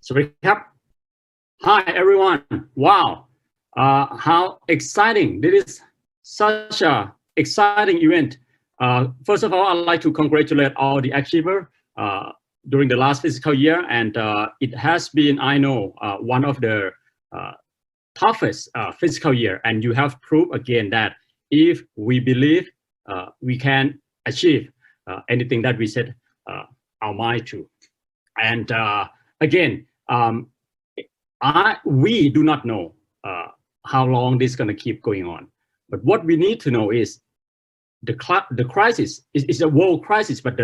สวัสดีครับ Hi everyone. Wow. How exciting. This is such a exciting event. First of all, I'd like to congratulate all the achievers during the last fiscal year. And it has been, I know, one of the toughest fiscal year. And you have proved again that if we believe we can achieve anything that we set our mind to. And again, we do not know how long this is going to keep going on. But what we need to know is the crisis is a world crisis, but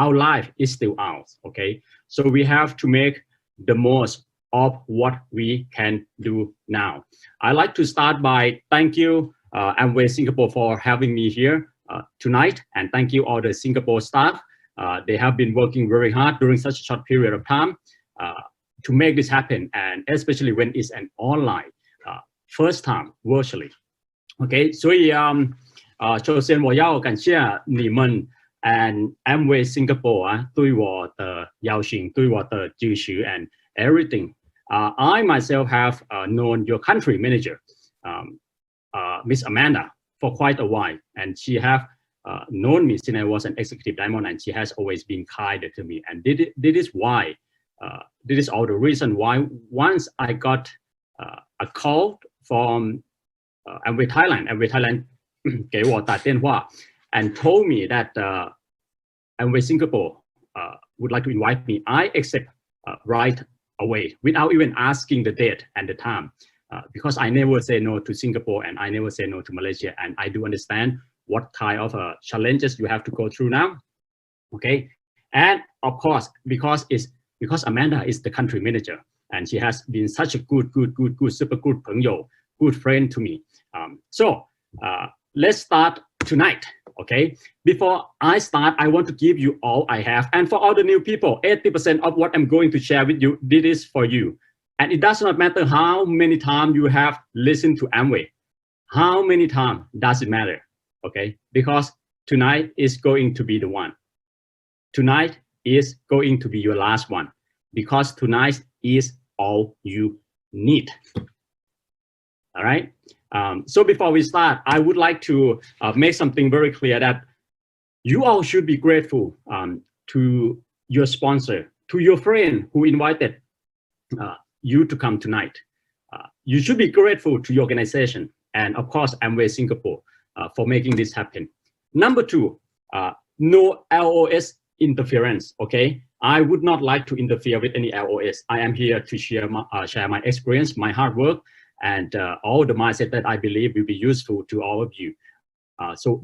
our life is still ours, okay? So we have to make the most of what we can do now. I'd like to start by thank you, Amway Singapore, for having me here tonight, and thank you all the Singapore staff. They have been working very hard during such a short period of time to make this happen, and especially when it's an online first time virtually. Okay, 所以首先我要感谢你们 and Amway Singapore 对我的邀请，对我的支持 and everything. I myself have known your country manager, Miss Amanda, for quite a while, and she have known me since I was an executive diamond, and she has always been kind to me. And this is why, this is all the reason why once I got a call from Amway Thailand 给我打电话 and told me that Amway Singapore would like to invite me. I accept right away without even asking the date and the time, because I never say no to Singapore and I never say no to Malaysia, and I do understand what kind of challenges you have to go through now. Okay, and of course because Amanda is the country manager and she has been such a good super good 朋友 good friend to me. So let's start tonight. Okay, before I start, I want to give you all I have, and for all the new people, 80% of what I'm going to share with you, this is for you. And it does not matter how many times you have listened to Amway. How many times does it matter? Okay, because tonight is going to be the one. Tonight is going to be your last one, because tonight is all you need. All right. So before we start, I would like to make something very clear that you all should be grateful to your sponsor, to your friend who invited you to come tonight. You should be grateful to your organization and of course Amway Singapore for making this happen. Number two, no LOS interference. Okay, I would not like to interfere with any LOS. I am here to share my experience, my hard work, and all the mindset that I believe will be useful to all of you. So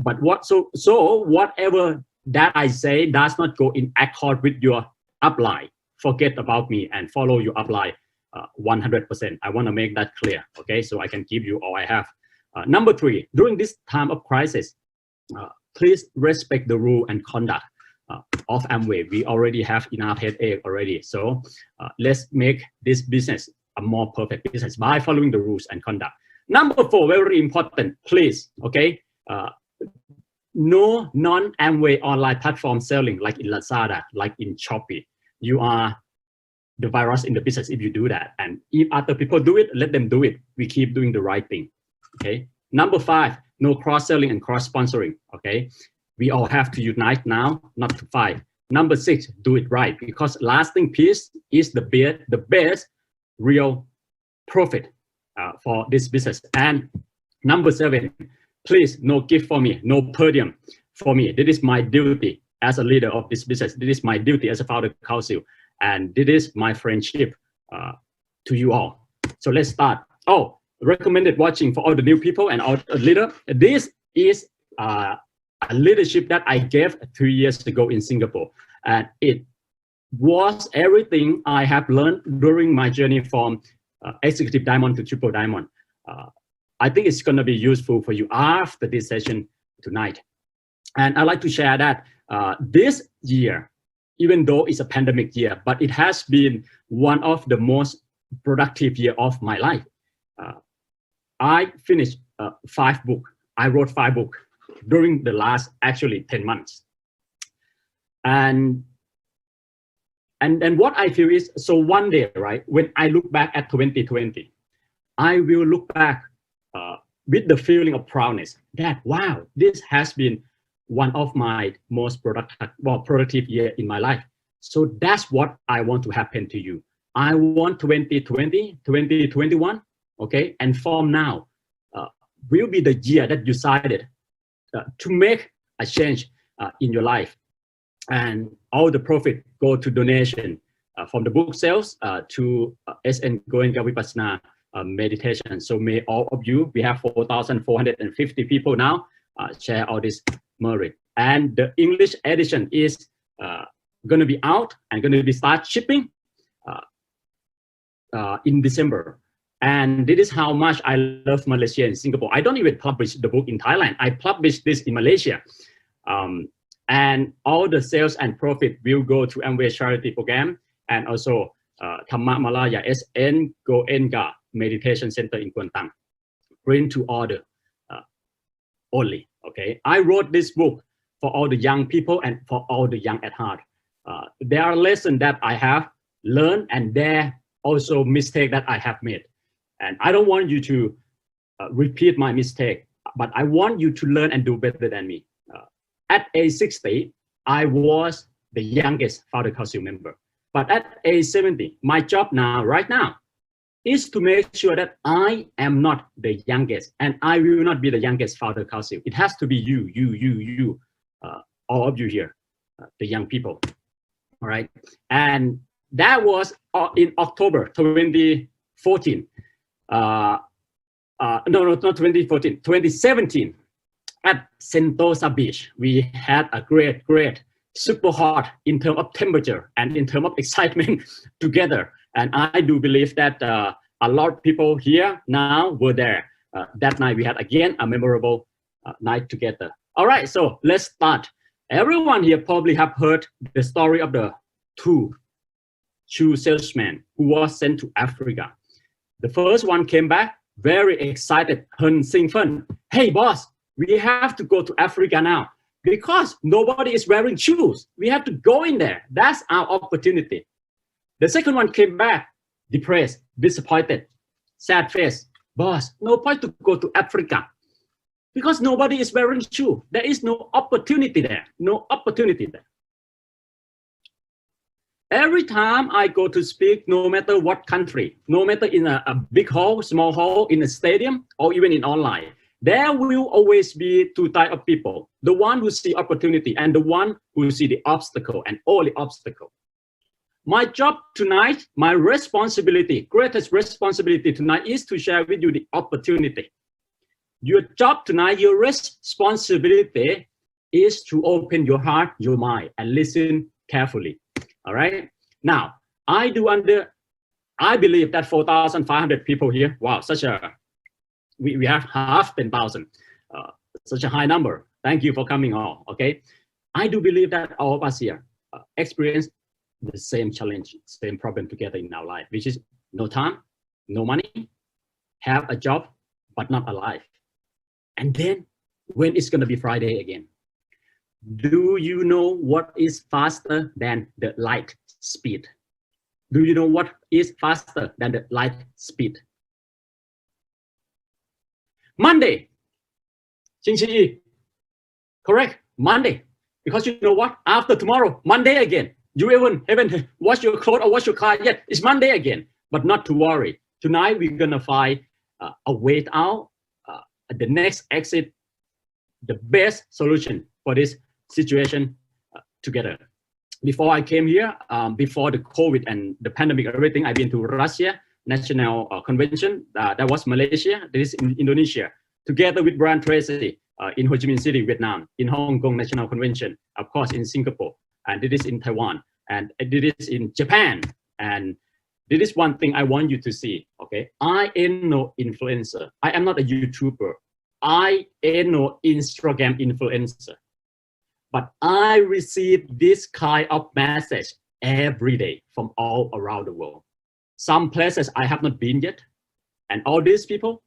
whatever that I say does not go in accord with your upline, forget about me and follow your upline 100%. I want to make that clear. Okay, so I can give you all I have. Number three, during this time of crisis, please respect the rule and conduct of Amway. We already have enough headache already. So let's make this business a more perfect business by following the rules and conduct. Number four, very important, please, okay? No non-Amway online platform selling like in Lazada, like in Shopee. You are the virus in the business if you do that. And if other people do it, let them do it. We keep doing the right thing, okay? Number five, no cross-selling and cross-sponsoring, okay? We all have to unite now, not to fight. Number six, do it right, because lasting peace is the best real profit for this business. And number seven, please, no gift for me, no podium for me. This is my duty as a leader of this business. This is my duty as a founder council, and this is my friendship to you all. So let's start. Oh, recommended watching for all the new people and all the leader. This is a leadership that I gave 3 years ago in Singapore, and it was everything I have learned during my journey from executive diamond to triple diamond. I think it's going to be useful for you after this session tonight. And I'd like to share that this year, even though it's a pandemic year, but it has been one of the most productive year of my life. I finished 5 books. I wrote 5 books during the last actually 10 months. And And what I feel is, so one day, right, when I look back at 2020, I will look back with the feeling of proudness that, wow, this has been one of my most productive year in my life. So that's what I want to happen to you. I want 2020, 2021, okay? And from now, will be the year that you decided to make a change in your life. And all the profit go to donation from the book sales to SN Goenka Vipassana meditation. So may all of you, we have 4,450 people now, share all this merit. And the English edition is going to be out and going to be start shipping in December. And this is how much I love Malaysia and Singapore. I don't even publish the book in Thailand. I publish this in Malaysia. And all the sales and profit will go to Amway charity program and also Thamma Malaya SN Goenka Meditation Center in Kuantan. Print to order only. Okay, I wrote this book for all the young people and for all the young at heart. There are lessons that I have learned, and there also mistakes that I have made. And I don't want you to repeat my mistake, but I want you to learn and do better than me. At age 60, I was the youngest Founder Council member. But at age 70, my job now, right now, is to make sure that I am not the youngest, and I will not be the youngest Founder Council. It has to be you, all of you here, the young people. All right. And that was in October 2014. No, not 2014, 2017. At Sentosa Beach, we had a great, super hot in terms of temperature and in terms of excitement together. And I do believe that a lot of people here now were there. That night we had again a memorable night together. All right, so let's start. Everyone here probably have heard the story of the two shoe salesmen who was sent to Africa. The first one came back very excited, Sing Fun. Hey boss, we have to go to Africa now because nobody is wearing shoes. We have to go in there. That's our opportunity. The second one came back depressed, disappointed, sad face. Boss, no point to go to Africa because nobody is wearing shoes. There is no opportunity there. No opportunity there. Every time I go to speak, no matter what country, no matter in a big hall, small hall, in a stadium, or even in online, there will always be two types of people. The one who see opportunity and the one who see the obstacle and only obstacle. My job tonight, my responsibility, greatest responsibility tonight is to share with you the opportunity. Your job tonight, your responsibility is to open your heart, your mind, and listen carefully. All right. Now, I believe that 4,500 people here. Wow, we have half 10,000. Such a high number. Thank you for coming all. Okay. I do believe that all of us here experience the same challenge, same problem together in our life, which is no time, no money, have a job, but not alive. And then when it's going to be Friday again? Do you know what is faster than the light speed? Do you know what is faster than the light speed? Monday. Correct. Monday. Because you know what? After tomorrow, Monday again. You haven't washed your clothes or washed your car yet. It's Monday again. But not to worry. Tonight we're gonna find a way out, the next exit, the best solution for this situation together. Before I came here, before the COVID and the pandemic, everything, I've been to Russia National Convention. That was Malaysia. This is in Indonesia. Together with Brian Tracy in Ho Chi Minh City, Vietnam. In Hong Kong National Convention. Of course, in Singapore. And it is in Taiwan. And it is in Japan. And this is one thing I want you to see. Okay, I am no influencer. I am not a YouTuber. I am no Instagram influencer. But I receive this kind of message every day from all around the world. Some places I have not been yet. And all these people,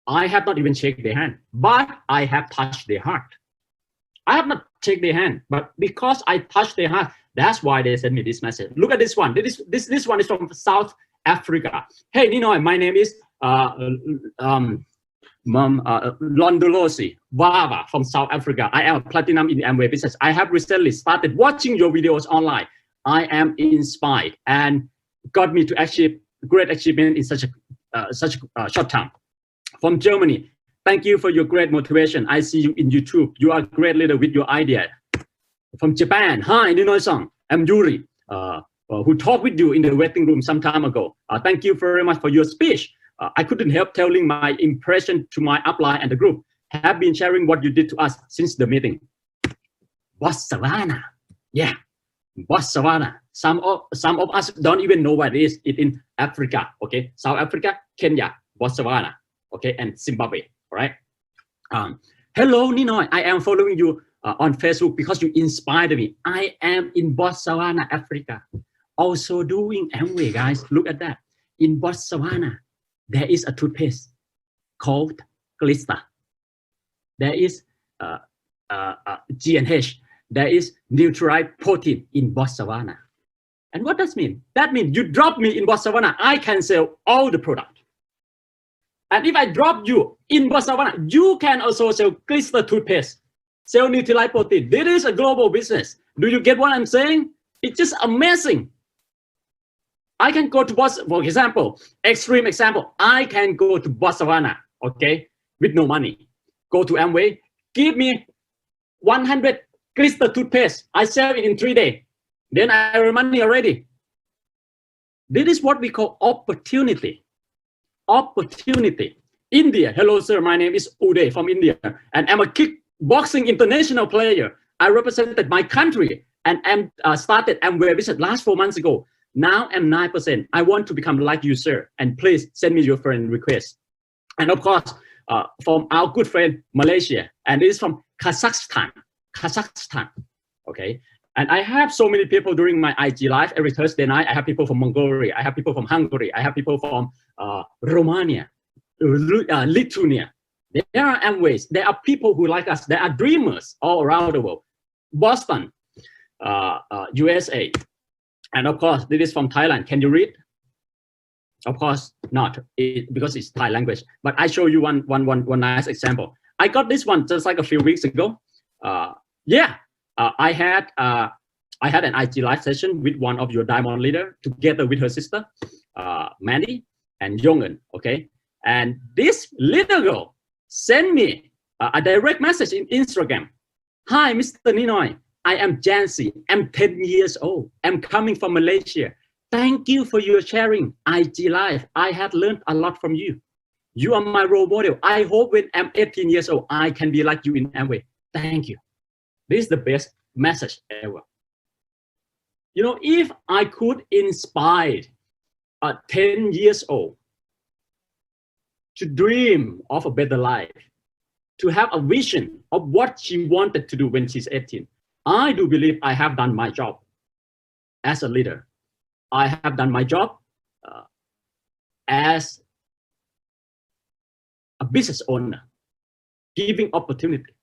I have not even shaken their hand, but I have touched their heart. I have not shaken their hand, but because I touched their heart, That's why they sent me this message. Look at this one. This one is from South Africa. Hey, Ninoy, my name is Londolosi Vava from South Africa. I am a platinum in Amway business. I have recently started watching your videos online. I am inspired and got me to achieve great achievement in such a short time. From Germany, thank you for your great motivation. I see you in YouTube. You are a great leader with your idea. From Japan, hi, Ninoy-san. I'm Yuri, who talked with you in the waiting room some time ago. Thank you very much for your speech. I couldn't help telling my impression to my upline and the group. Have been sharing what you did to us since the meeting. Botswana, yeah, Botswana. Some of us don't even know what it is. It's in Africa, okay? South Africa, Kenya, Botswana, okay, and Zimbabwe, all right? Hello, Ninoy. I am following you on Facebook because you inspired me. I am in Botswana, Africa, also doing Amway, guys. Look at that. In Botswana, there is a toothpaste called Glister. There is G&H. There is Nutrite protein in Botswana. And what does that mean? That means you drop me in Botswana, I can sell all the product. And if I drop you in Botswana, you can also sell Glister toothpaste, sell Nutrite protein. This is a global business. Do you get what I'm saying? It's just amazing. I can go to Botswana, for example, extreme example, I can go to Botswana, okay, with no money. Go to Amway, give me 100 Glister toothpaste. I sell it in 3 days. Then I earn money already. This is what we call opportunity. Opportunity. India, hello sir, my name is Uday from India, and I'm a kickboxing international player. I represented my country and started Amway business last 4 months ago. Now I'm 9%. I want to become like you, sir. And please send me your friend request. And of course, from our good friend Malaysia, and it is from Kazakhstan. Okay. And I have so many people during my IG live every Thursday night. I have people from Mongolia. I have people from Hungary. I have people from Romania, Lithuania. There are Amways. There are people who like us. There are dreamers all around the world. Boston, USA. And of course, this is from Thailand. Can you read? Of course not, because it's Thai language. But I show you one nice example. I got this one just like a few weeks ago. I had an IG live session with one of your diamond leader together with her sister, Mandy and Jongen. Okay, and this little girl sent me a direct message in Instagram. Hi, Mr. Ninoy. I am Jancy. I'm 10 years old. I'm coming from Malaysia. Thank you for your sharing IG live. I have learned a lot from you. You are my role model. I hope when I'm 18 years old, I can be like you in Amway. Thank you. This is the best message ever. You know, if I could inspire a 10 years old to dream of a better life, to have a vision of what she wanted to do when she's 18, I do believe I have done my job as a leader. I have done my job as a business owner, giving opportunity.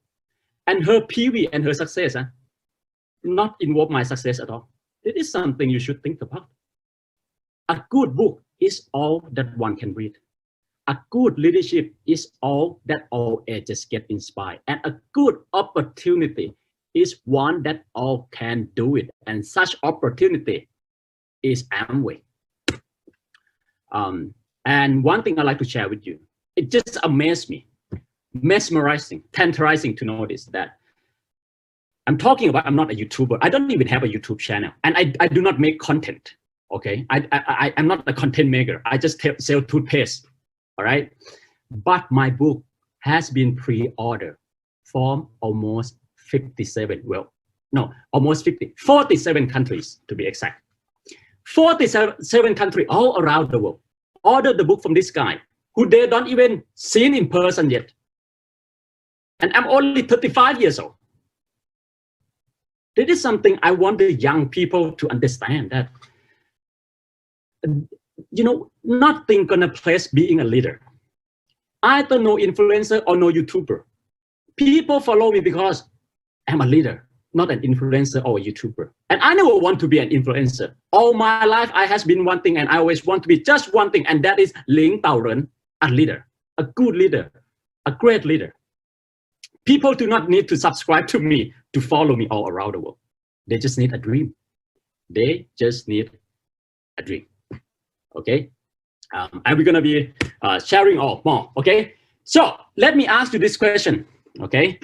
And her PV and her success not involve my success at all. It is something you should think about. A good book is all that one can read. A good leadership is all that all ages get inspired. And a good opportunity is one that all can do it. And such opportunity is Amway. And one thing I'd like to share with you, it just amazed me, mesmerizing, tantalizing to notice that I'm talking about, I'm not a YouTuber. I don't even have a YouTube channel. And I do not make content, okay? I'm not a content maker. I just sell toothpaste, all right? But my book has been pre-ordered from almost 47 countries to be exact. 47 countries all around the world ordered the book from this guy who they don't even seen in person yet. And I'm only 35 years old. This is something I want the young people to understand, that, you know, nothing gonna place being a leader. Either no influencer or no YouTuber. People follow me because I'm a leader, not an influencer or a YouTuber. And I never want to be an influencer. All my life, I has been one thing, and I always want to be just one thing, and that is Ling Tao Ren, a leader, a good leader, a great leader. People do not need to subscribe to me to follow me all around the world. They just need a dream. They just need a dream. Okay? And we're going to be sharing all more. Okay? So let me ask you this question. Okay?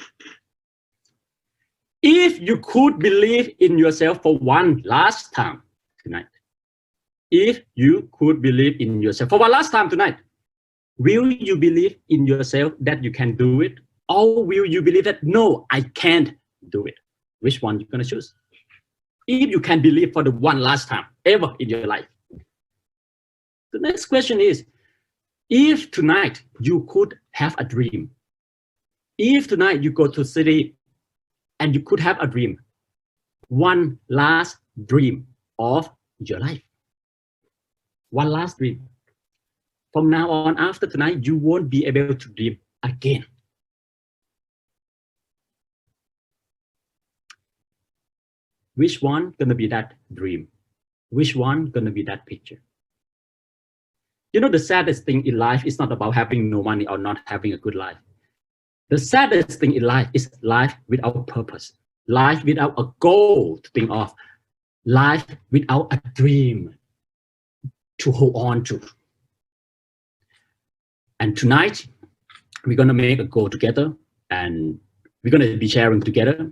If you could believe in yourself for one last time tonight, if you could believe in yourself for one last time tonight, will you believe in yourself that you can do it? Or will you believe that, no, I can't do it? Which one you're going to choose? If you can believe for the one last time ever in your life. The next question is, if tonight you could have a dream, if tonight you go to city and you could have a dream, one last dream of your life, one last dream. From now on, after tonight, you won't be able to dream again. Which one gonna be that dream? Which one gonna be that picture? You know, the saddest thing in life is not about having no money or not having a good life. The saddest thing in life is life without purpose, life without a goal to think of, life without a dream to hold on to. And tonight, we're gonna make a goal together, and we're gonna be sharing together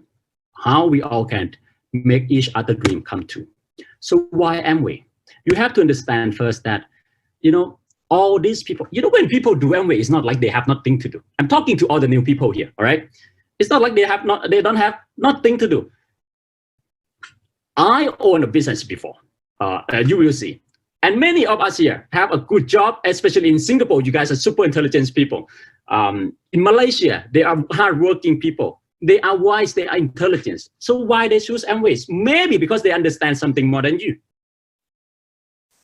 how we all can make each other dream come true. So why Amway? You have to understand first that, you know, all these people, you know, when people do Amway, it's not like they have nothing to do. I'm talking to all the new people here, all right? It's not like they don't have nothing to do. I own a business before, you will see. And many of us here have a good job, especially in Singapore. You guys are super intelligent people. In Malaysia, they are hardworking people. They are wise, they are intelligent. So why they choose Amway? Maybe because they understand something more than you.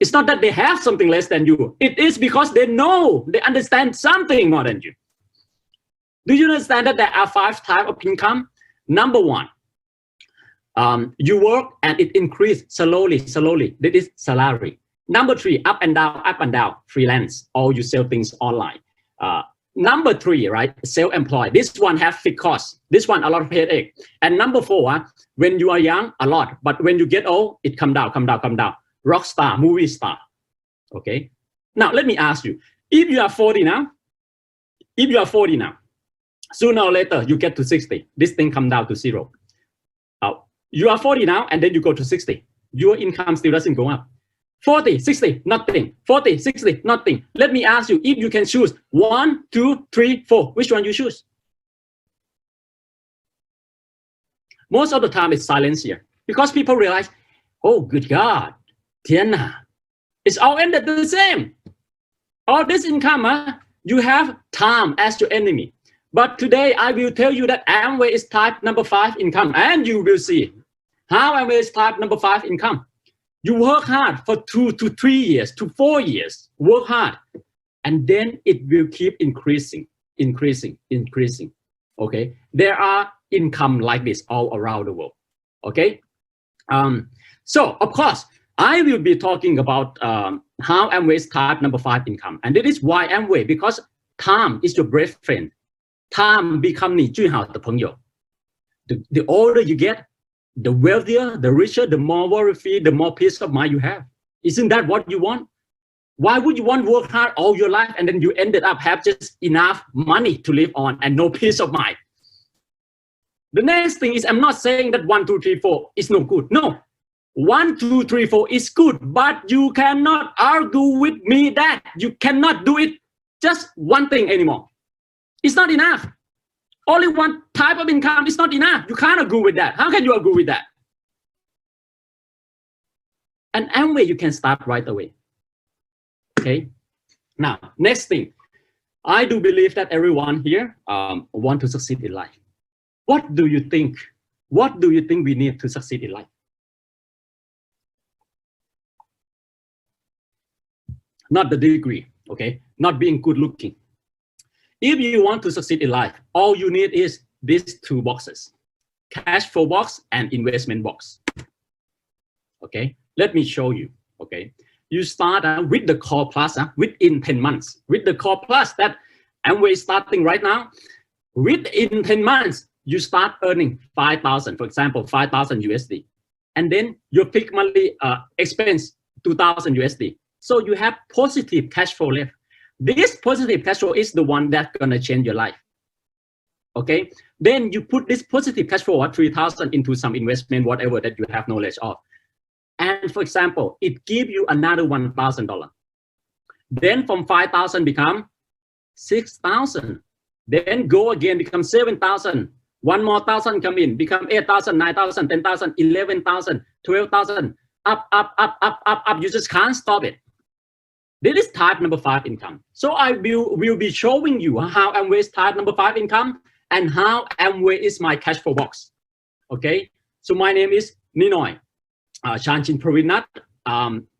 It's not that they have something less than you. It is because they know, they understand something more than you. Do you understand that there are 5 types of income? Number 1, you work and it increases slowly. That is salary. Number 3, up and down, freelance, or you sell things online. Number 3, right, self-employed. This one have fixed costs. This one a lot of headache. And number 4, when you are young, a lot, but when you get old, it come down. Rock star, movie star. Okay. Now let me ask you: if you are 40 now, sooner or later you get to 60. This thing come down to 0. You are 40 now, and then you go to 60. Your income still doesn't go up. 40, 60, nothing. 40, 60, nothing. Let me ask you, if you can choose 1, 2, 3, 4, which one you choose? Most of the time it's silence here, because people realize, oh, good God, Tiana, it's all ended the same. All this income, you have time as your enemy. But today I will tell you that Amway is type number 5 income, and you will see how Amway is type number 5 income. You work hard for 2 to 3 years to 4 years, work hard, and then it will keep increasing. Okay, there are income like this all around the world. Okay, so of course I will be talking about how Amway is type number 5 income, and that is why Amway, because time is your best friend. Time become 你最好的朋友. The older you get, the wealthier, the richer, the more worry-free, the more peace of mind you have. Isn't that what you want? Why would you want to work hard all your life and then you ended up have just enough money to live on and no peace of mind? The next thing is, I'm not saying that 1, 2, 3, 4 is no good. No, 1, 2, 3, 4 is good, but you cannot argue with me that you cannot do it just one thing anymore. It's not enough. Only one type of income is not enough. You can't agree with that. How can you agree with that? And Amway, you can start right away. Okay. Now, next thing, I do believe that everyone here want to succeed in life. What do you think? What do you think we need to succeed in life? Not the degree, okay? Not being good looking. If you want to succeed in life, all you need is these 2 boxes: cash flow box and investment box. Okay, let me show you. Okay, you start with the core plus within 10 months. With the core plus that Amway starting right now, within 10 months, you start earning 5,000, for example, 5,000 USD. And then your peak monthly expense, 2,000 USD. So you have positive cash flow left. This positive cash flow is the one that's gonna change your life. Okay, then you put this positive cash flow of 3,000 into some investment, whatever that you have knowledge of. And for example, it give you another $1,000. Then from 5,000 become 6,000. Then go again, become 7,000. One more thousand come in, become 8,000, 9,000, 10,000, 11,000, 12,000. Up. You just can't stop it. This is type number 5 income. So I will be showing you how Amway is type number 5 income and how Amway is my cash flow box. Okay, so my name is Ninoy Chanchin Pravinat.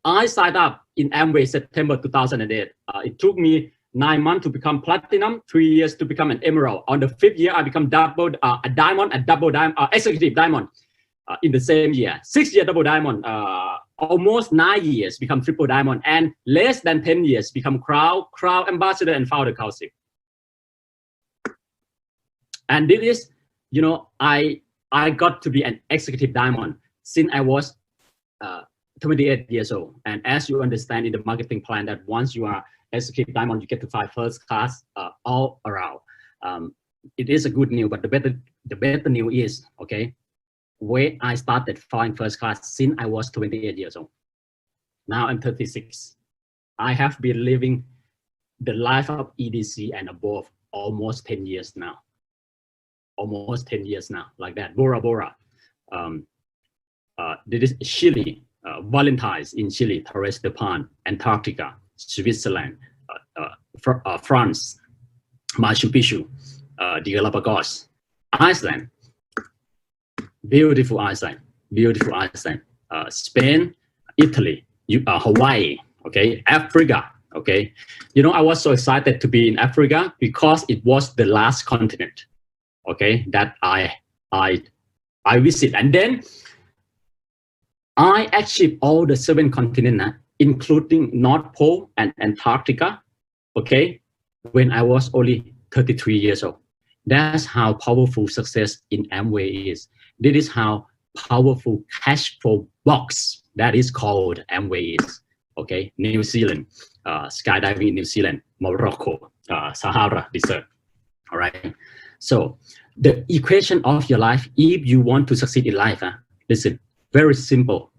I signed up in Amway September 2008. It took me 9 months to become platinum, 3 years to become an emerald. On the 5th year, I become a diamond, executive diamond in the same year. 6 year double diamond, almost 9 years become triple diamond, and less than 10 years become crown ambassador and founder council. And this is, you know, I got to be an executive diamond since I was 28 years old. And as you understand in the marketing plan, that once you are executive diamond, you get to fly first class all around. It is a good news, but the better news is, okay, where I started flying first class since I was 28 years old. Now I'm 36. I have been living the life of EDC and above almost 10 years now. Almost 10 years now, like that. Bora Bora. This is Chile, Valentine's in Chile, Torres de Pan, Antarctica, Switzerland, France, Machu Picchu, the Galapagos, Iceland, beautiful Iceland, Spain, Italy, Hawaii, okay, Africa, okay. You know, I was so excited to be in Africa because it was the last continent, okay, that I visit. And then I achieved all the 7 continents, including North Pole and Antarctica, okay, when I was only 33 years old. That's how powerful success in Amway is. This is how powerful cash flow box that is called Amway is. Okay, New Zealand, skydiving in New Zealand, Morocco, Sahara Desert. All right. So the equation of your life, if you want to succeed in life, listen, very simple.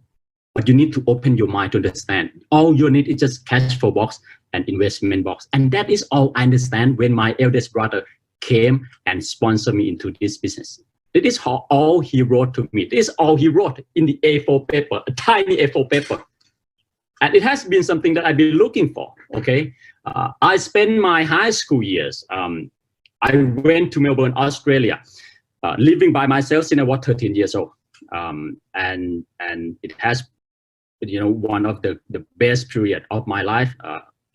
But you need to open your mind to understand. All you need is just cash flow box and investment box. And that is all I understand when my eldest brother came and sponsored me into this business. This is all he wrote to me. This is all he wrote in the A4 paper, a tiny A4 paper. And it has been something that I've been looking for, okay? I spent my high school years. I went to Melbourne, Australia, living by myself since I was 13 years old. And it has, you know, one of the best period of my life,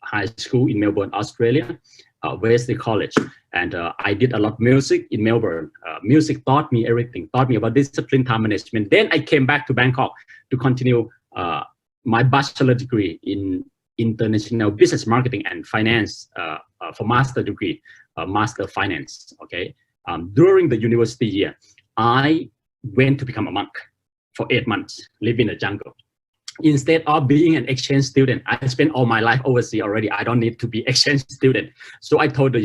high school in Melbourne, Australia, Wesley College. And I did a lot of music in Melbourne. Music taught me everything, taught me about discipline, time management. Then I came back to Bangkok to continue my bachelor degree in international business marketing and finance for master degree, master finance, okay? During the university year, I went to become a monk for 8 months, live in the jungle. Instead of being an exchange student, I spent all my life overseas already. I don't need to be exchange student. So I told the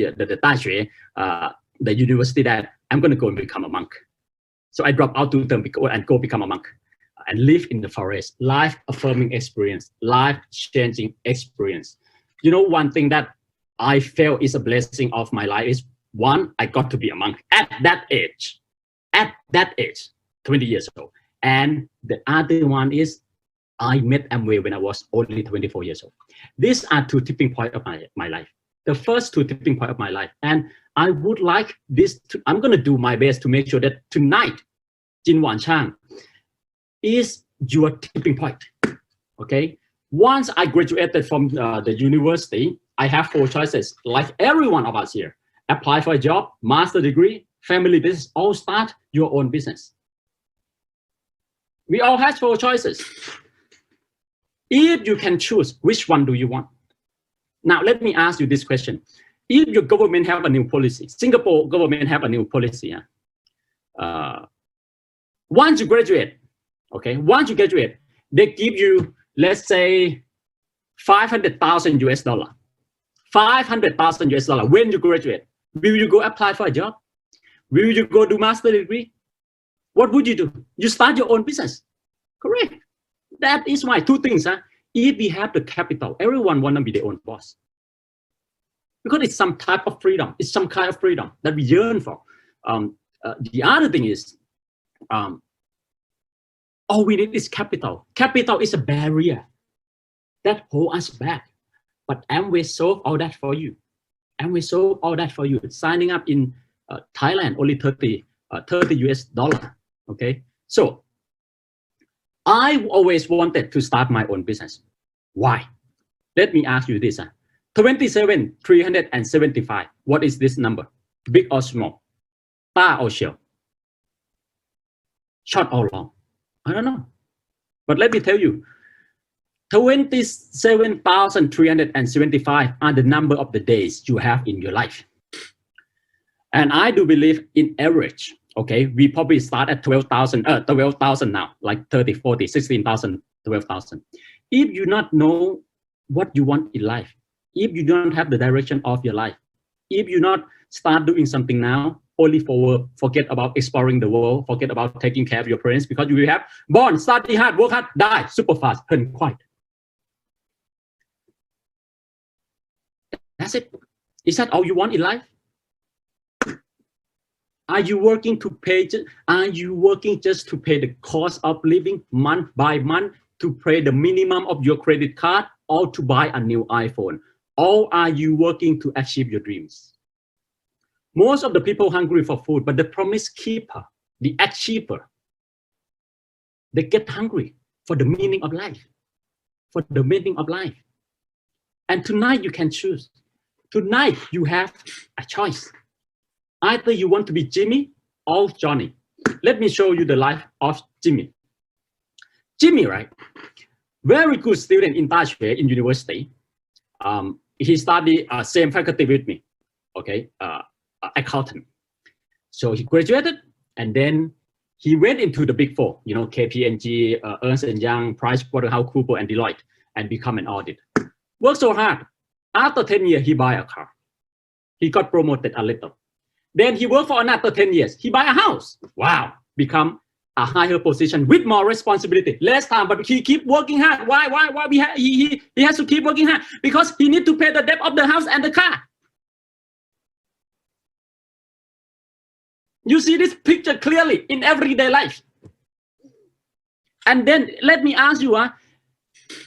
university that I'm going to go and become a monk. So I dropped out to them and go become a monk and live in the forest. Life-affirming experience, life-changing experience. You know, one thing that I felt is a blessing of my life is, one, I got to be a monk at that age, 20 years old. And the other one is I met Amway when I was only 24 years old. These are 2 tipping points of my life. The first 2 tipping points of my life. And I would like this I'm going to do my best to make sure that tonight, Jin Wan Chang, is your tipping point. Okay? Once I graduated from the university, I have 4 choices, like every one of us here. Apply for a job, master degree, family business, or start your own business. We all have 4 choices. If you can choose, which one do you want? Now, let me ask you this question. If your government have a new policy, Singapore government have a new policy. Once you graduate, okay, once you graduate, they give you, let's say, 500,000 US dollar. 500,000 US dollar when you graduate. Will you go apply for a job? Will you go do master degree? What would you do? You start your own business. Correct. That is why 2 things. If we have the capital, everyone want to be their own boss. Because it's some type of freedom. It's some kind of freedom that we yearn for. The other thing is, all we need is capital. Capital is a barrier that holds us back. But Amway solve all that for you. Amway solve all that for you. Signing up in Thailand, only 30 US dollar. Okay. So I always wanted to start my own business. Why? Let me ask you this. 27,375. What is this number? Big or small? Far or short? Short or long? I don't know. But let me tell you, 27,375 are the number of the days you have in your life. And I do believe in average, okay, we probably start at 12,000 now, like 30, 40, 16,000, 12,000. If you not know what you want in life, if you don't have the direction of your life, if you not start doing something now, only for forget about exploring the world, forget about taking care of your parents, because you have born, study hard, work hard, die super fast, and quiet. That's it. Is that all you want in life? Are you working to pay? Are you working just to pay the cost of living month by month, to pay the minimum of your credit card, or to buy a new iPhone? Or are you working to achieve your dreams? Most of the people hungry for food, but the promise keeper, the achiever, they get hungry for the meaning of life, for the meaning of life. And tonight you can choose. Tonight you have a choice. Either you want to be Jimmy or Johnny. Let me show you the life of Jimmy. Jimmy, right? Very good student in Taipei in university. He studied same faculty with me. Okay, accountant. So he graduated, and then he went into the big 4. You know, KPMG, Ernst & Young, PricewaterhouseCoopers, and Deloitte, and become an audit. Worked so hard. After 10 years, he buy a car. He got promoted a little. Then he worked for another 10 years. He buy a house. Wow. Become a higher position with more responsibility, less time, but he keep working hard. Why? He has to keep working hard? Because he need to pay the debt of the house and the car. You see this picture clearly in everyday life. And then let me ask you,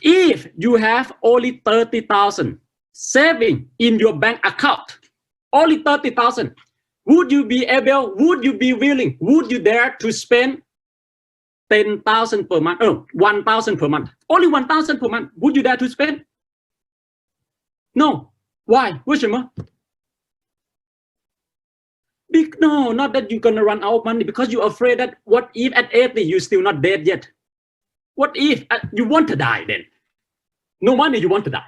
if you have only 30,000 saving in your bank account, only 30,000, would you be able, would you be willing, would you dare to spend 10,000 per month? Oh, 1,000 per month. Only 1,000 per month. Would you dare to spend? No. Why? No, not that you're gonna run out of money, because you're afraid that what if at 80 you're still not dead yet? What if you want to die then? No money, you want to die,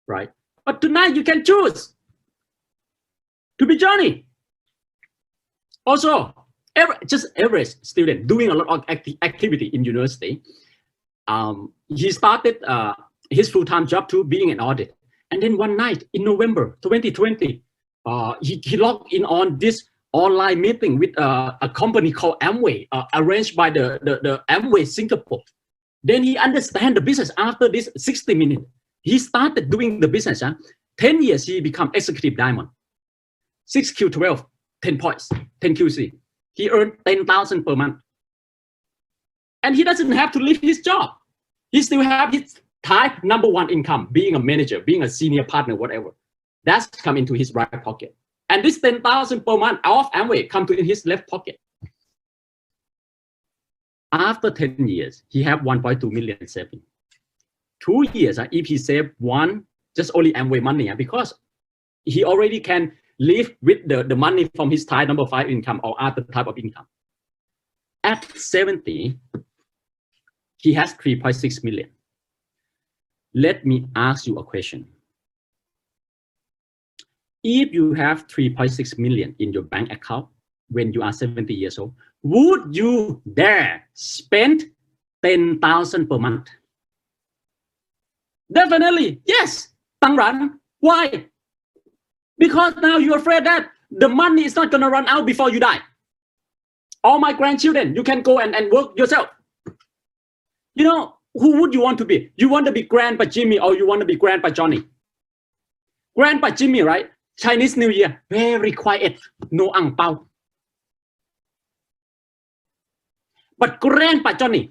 right? But tonight you can choose to be Johnny. Also, just average student doing a lot of activity in university. He started his full-time job too, being an audit. And then one night in November 2020, he logged in on this online meeting with a company called Amway, arranged by the Amway Singapore. Then he understand the business after this 60 minutes. He started doing the business. 10 years, he become executive diamond. 6Q12, 10 points, 10 QC. He earned 10,000 per month. And he doesn't have to leave his job. He still have his type #1 income, being a manager, being a senior partner, whatever. That's come into his right pocket. And this 10,000 per month off Amway come to in his left pocket. After 10 years, he have 1.2 million saving. 2 years, if he save just only Amway money, because he already can live with the money from his type #5 income or other type of income. At 70, He has 3.6 million. Let me ask you a question. If you have 3.6 million in your bank account when you are 70 years old, would you dare spend 10,000 per month? Definitely, yes. Tăng run. Why? Because now you're afraid that the money is not going to run out before you die. All my grandchildren, you can go and work yourself. You know, who would you want to be? You want to be Grandpa Jimmy or you want to be Grandpa Johnny? Grandpa Jimmy, right? Chinese New Year, very quiet, no ang pao. But Grandpa Johnny,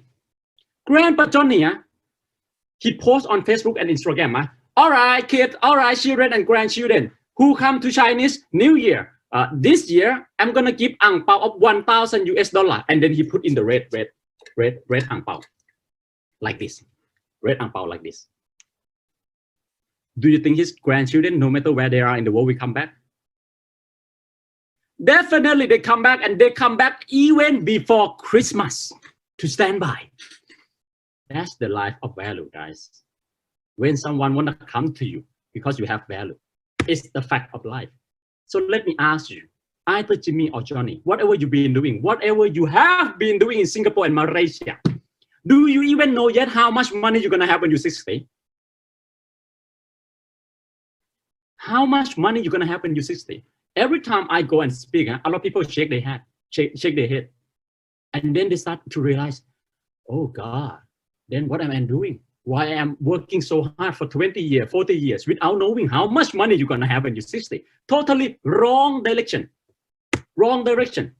he posts on Facebook and Instagram. All right, kids, all right, children and grandchildren who come to Chinese New Year. This year, I'm gonna give ang pao of 1,000 US dollar, and then he put in the red ang pao, like this, red ang pao like this. Do you think his grandchildren, no matter where they are in the world, will come back? Definitely, they come back, and they come back even before Christmas to stand by. That's the life of value, guys. When someone wanna come to you because you have value, it's the fact of life. So let me ask you, either Jimmy or Johnny, whatever you've been doing, whatever you have been doing in Singapore and Malaysia, do you even know yet how much money you're gonna have when you're 60? How much money you're gonna have when you're 60? Every time I go and speak, a lot of people shake their head, shake their head, and then they start to realize, oh God, then what am I doing? Why I am working so hard for 20 years, 40 years without knowing how much money you're gonna have when you're 60? Totally wrong direction. Wrong direction.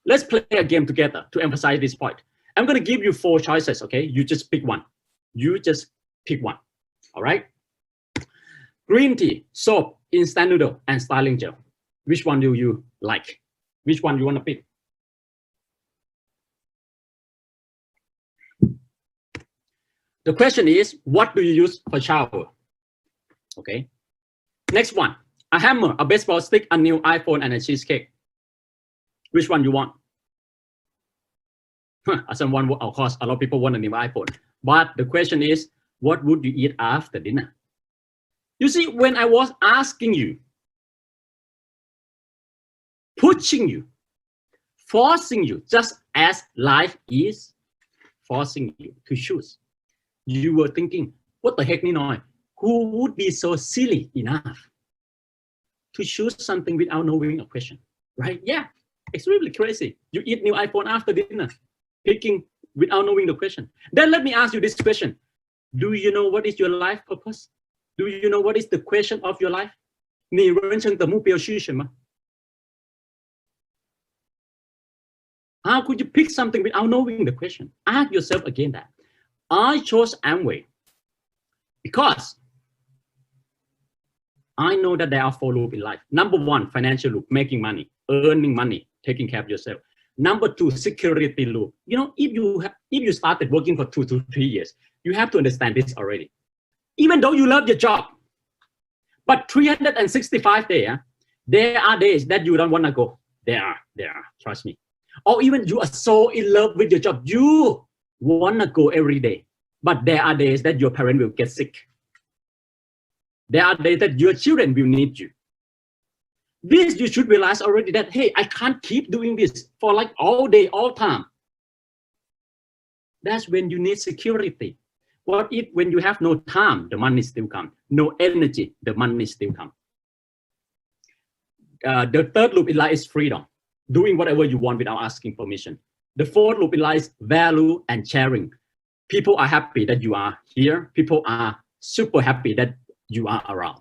Let's play a game together to emphasize this point. I'm gonna give you 4 choices, okay? You just pick one. You just pick one, all right? Green tea, soap, instant noodle, and styling gel. Which one do you like? Which one you wanna pick? The question is, what do you use for shower? Okay. Next one, a hammer, a baseball stick, a new iPhone, and a cheesecake. Which one you want? Someone, of course, a lot of people want a new iPhone. But the question is, what would you eat after dinner? You see, when I was asking you, pushing you, forcing you, just as life is forcing you to choose, you were thinking, what the heck, Ninoy? Who would be so silly enough to choose something without knowing a question, right? Yeah, extremely crazy. You eat new iPhone after dinner, picking without knowing the question. Then let me ask you this question. Do you know what is your life purpose? Do you know what is the question of your life? 你人生的目标是什么? How could you pick something without knowing the question? Ask yourself again that. I chose Amway because I know that there are 4 loops in life. Number 1, financial loop, making money, earning money, taking care of yourself. Number 2, security loop. You know, if you started working for 2 to 3 years, you have to understand this already. Even though you love your job, but 365 days, there are days that you don't want to go. There are, trust me. Or even you are so in love with your job, you want to go every day. But there are days that your parent will get sick. There are days that your children will need you. This you should realize already that, hey, I can't keep doing this for like all day, all time. That's when you need security. What if when you have no time, the money still comes? No energy, the money still comes. The 3rd loop in life is freedom. Doing whatever you want without asking permission. The 4th loop in life is value and sharing. People are happy that you are here. People are super happy that you are around.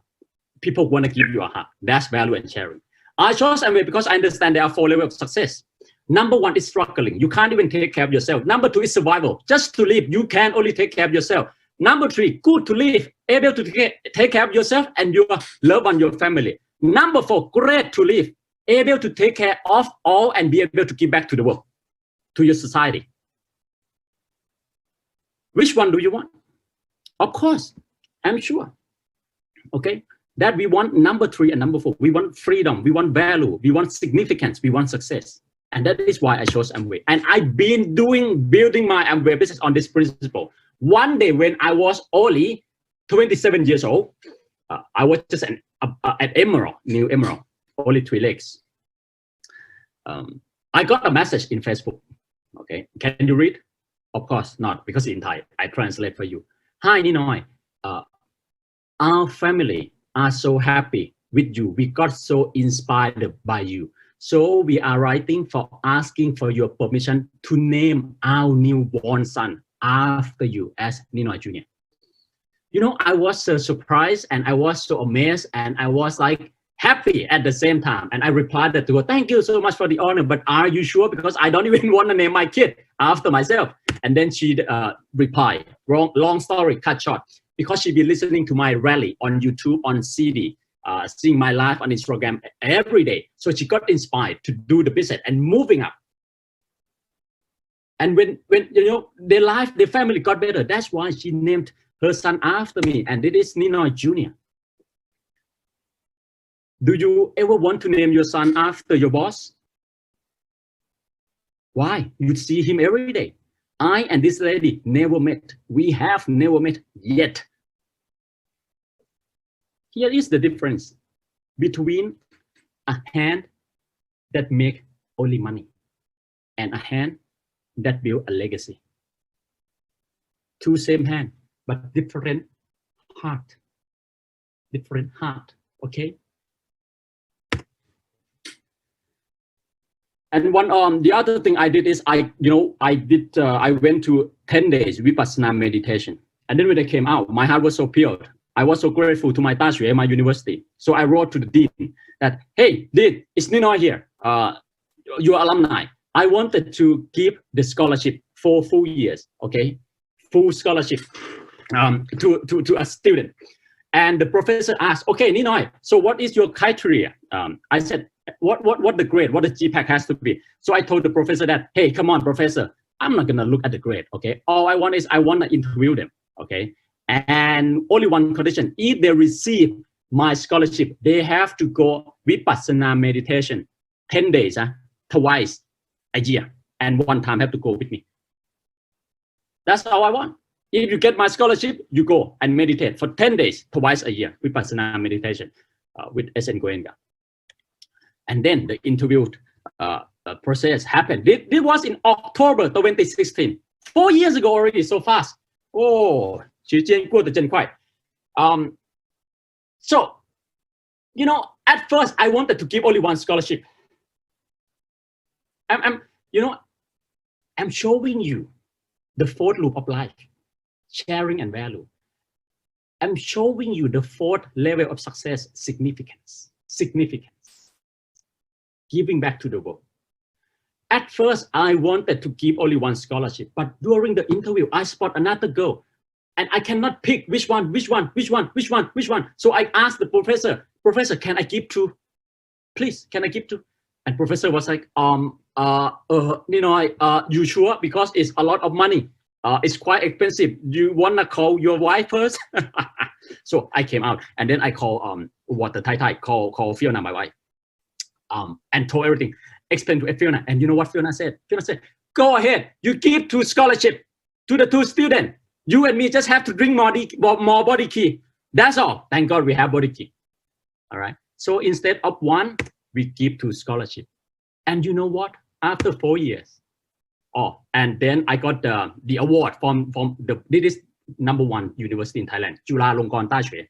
People want to give you a hug. That's value and sharing. I chose Amway because I understand there are 4 levels of success. Number 1 is struggling. You can't even take care of yourself. Number 2 is survival. Just to live, you can only take care of yourself. Number 3, good to live, able to take care of yourself and your loved one, your family. Number 4, great to live, able to take care of all and be able to give back to the world, to your society. Which one do you want? Of course, I'm sure. Okay, that we want number 3 and number 4. We want freedom, we want value, we want significance, we want success. And that is why I chose Amway. And I've been building my Amway business on this principle. One day when I was only 27 years old, I was just an emerald, new emerald, only 3 legs. I got a message in Facebook. Okay, can you read? Of course not, because in Thai. I translate for you. Hi, Ninoy. Our family are so happy with you. We got so inspired by you. So we are writing for asking for your permission to name our newborn son after you as Ninoy Jr. You know, I was so surprised and I was so amazed and I was like happy at the same time. And I replied to her, thank you so much for the honor, but are you sure? Because I don't even want to name my kid after myself. And then she replied, long story cut short, because she'd been listening to my rally on YouTube, on CD, seeing my live on Instagram every day. So she got inspired to do the business and moving up. And when you know, their family got better. That's why she named her son after me. And it is Ninoy Jr. Do you ever want to name your son after your boss? Why? You see him every day. I and this lady never met. We have never met yet. Here is the difference between a hand that make only money and a hand that build a legacy. Two same hand, but different heart. Different heart, okay? And the other thing I did is I went to 10 days Vipassana meditation. And then when I came out, my heart was so pure. I was so grateful to my Tashui, my university. So I wrote to the dean that, hey, Dean, it's Ninoy here, your alumni. I wanted to give the scholarship for full years, okay? Full scholarship to a student. And the professor asked, okay, Ninoy, so what is your criteria? I said, what the grade, what the GPAC has to be. So I told the professor that, hey, come on, professor, I'm not gonna look at the grade, okay? All I want is I wanna interview them, okay? And only one condition, if they receive my scholarship, they have to go Vipassana meditation 10 days, twice a year, and one time have to go with me. That's all I want. If you get my scholarship, you go and meditate for 10 days, twice a year, Vipassana meditation with SN Goenka. And then the interview process happened. This was in October 2016, 4 years ago already, so fast. Oh, so, you know, at first I wanted to give only one scholarship. I'm showing you the 4th loop of life, sharing and value. I'm showing you the 4th level of success, significance, giving back to the world. At first, I wanted to give only one scholarship, but during the interview, I spot another girl, and I cannot pick which one. So I asked the professor, can I give 2? Please, can I give 2? And professor was like, you sure? Because it's a lot of money. It's quite expensive. You wanna call your wife first? So I came out, and then I call call Fiona, my wife, and told everything. Explained to Fiona, and you know what Fiona said? Fiona said, "Go ahead. You give 2 scholarship to the 2 students. You and me just have to drink more body key. That's all. Thank God we have body key. All right. So instead of 1, we give 2 scholarship. And you know what? After 4 years, and then I got the award from this is #1 university in Thailand, Chulalongkorn Thailand.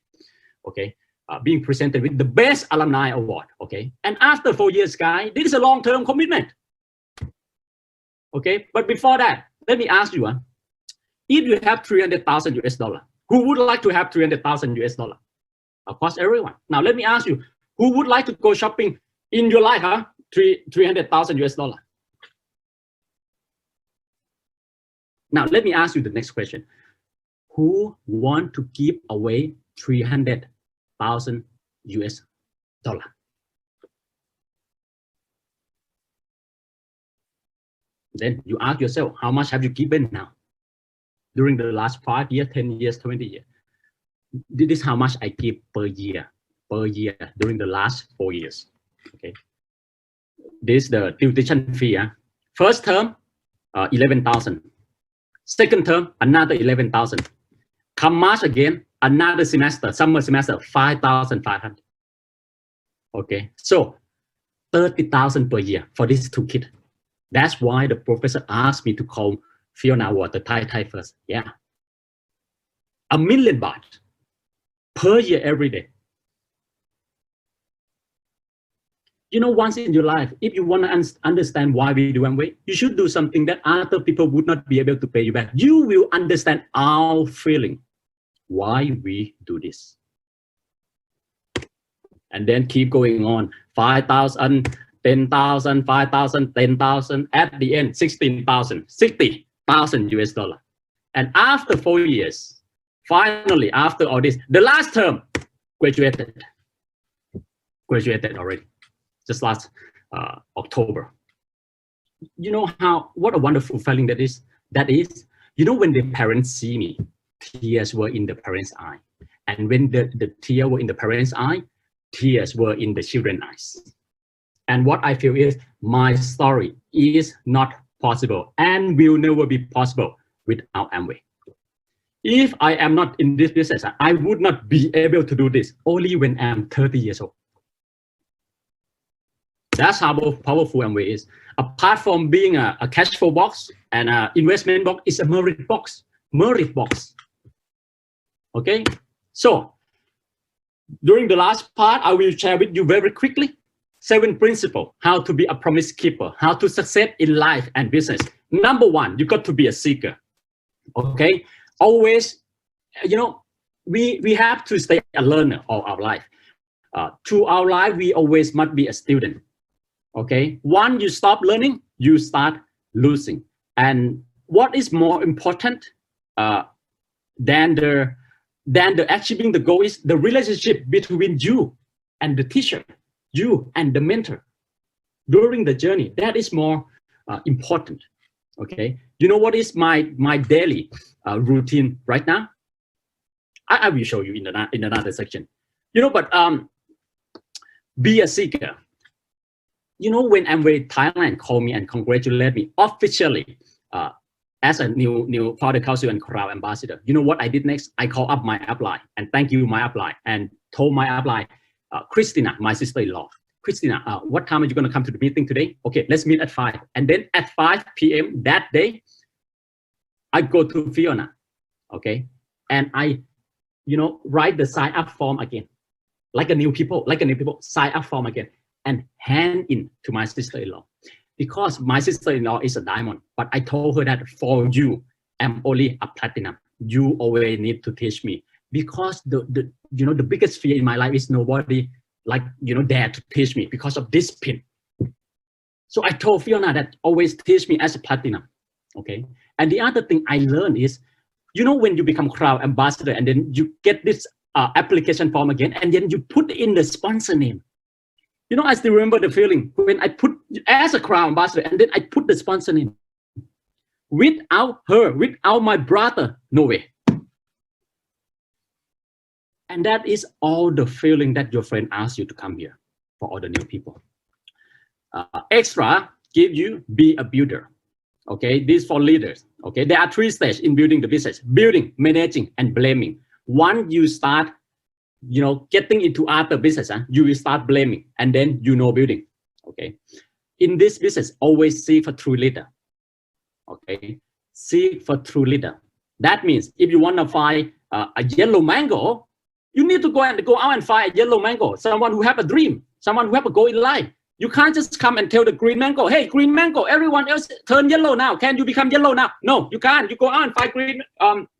Okay. Being presented with the best alumni award, okay? And after 4 years, guys, this is a long-term commitment, okay? But before that, let me ask you, if you have $300,000 US, who would like to have $300,000 US? Of course, everyone. Now, let me ask you, who would like to go shopping in your life, $300,000 US? Now, let me ask you the next question. Who want to give away $300,000 US? Then you ask yourself, how much have you given now? During the last 5 years, 10 years, 20 years. This is how much I give per year during the last 4 years. Okay. this the tuition fee. First term, 11,000. Second term, another 11,000. Come March again, another semester, summer semester, 5,500. Okay, so 30,000 per year for these two kids. That's why the professor asked me to call Fiona Ward, the Thai first. Yeah, $1 million per year every day. You know, once in your life, if you want to understand why we do Amway, you should do something that other people would not be able to pay you back. You will understand our feeling, why we do this. And then keep going on, 5,000, 10,000, 5,000, 10,000, at the end, 60,000 US dollar. And after 4 years, finally, after all this, the last term, graduated already. Just last October. You know what a wonderful feeling that is. You know, when the parents see me, tears were in the parents' eye. And when the tears were in the parents' eye, tears were in the children's eyes. And what I feel is my story is not possible and will never be possible without Amway. If I am not in this business, I would not be able to do this only when I'm 30 years old. That's how powerful Amway is. Apart from being a cash flow box and an investment box, it's a merit box. Okay, so during the last part, I will share with you very quickly 7 principles how to be a promise keeper, how to succeed in life and business. Number 1, you got to be a seeker. Okay, always, you know, we have to stay a learner all our life. Through our life, we always must be a student. Okay, once you stop learning, you start losing. And what is more important than the achieving the goal is the relationship between you and the teacher, you and the mentor during the journey. That is more important. Okay, you know what is my daily routine right now? I will show you in another section. You know, but be a seeker. You know, when Amway Thailand called me and congratulated me officially as a new product council and crowd ambassador, you know what I did next? I called up my upline and thank you my upline and told my upline, Christina, my sister-in-law, Christina, what time are you going to come to the meeting today? Okay, let's meet at 5. And then at 5 p.m. that day, I go to Fiona, okay, and I, you know, write the sign up form again, like a new people, sign up form again, and hand in to my sister-in-law, because my sister-in-law is a diamond. But I told her that for you, I'm only a platinum. You always need to teach me, because the you know, the biggest fear in my life is nobody dare to teach me because of this pin. So I told Fiona that always teach me as a platinum. Okay. And the other thing I learned is, you know, when you become crowd ambassador and then you get this application form again, and then you put in the sponsor name. You know, I still remember the feeling when I put as a crowd ambassador and then I put the sponsor name. Without her, without my brother, no way. And that is all the feeling that your friend asks you to come here for all the new people. Extra, give you, be a builder. Okay, this for leaders. Okay, there are 3 stages in building the business: building, managing, and blaming. Once you start, you know, getting into other business, you will start blaming, and then you know building. Okay, in this business, always seek for true leader. Okay, seek for true leader. That means if you want to find a yellow mango, you need to go out and find a yellow mango, someone who have a dream, someone who have a goal in life. You can't just come and tell the green mango, hey, green mango, everyone else turn yellow now. Can you become yellow now? No, you can't. You go out and find green,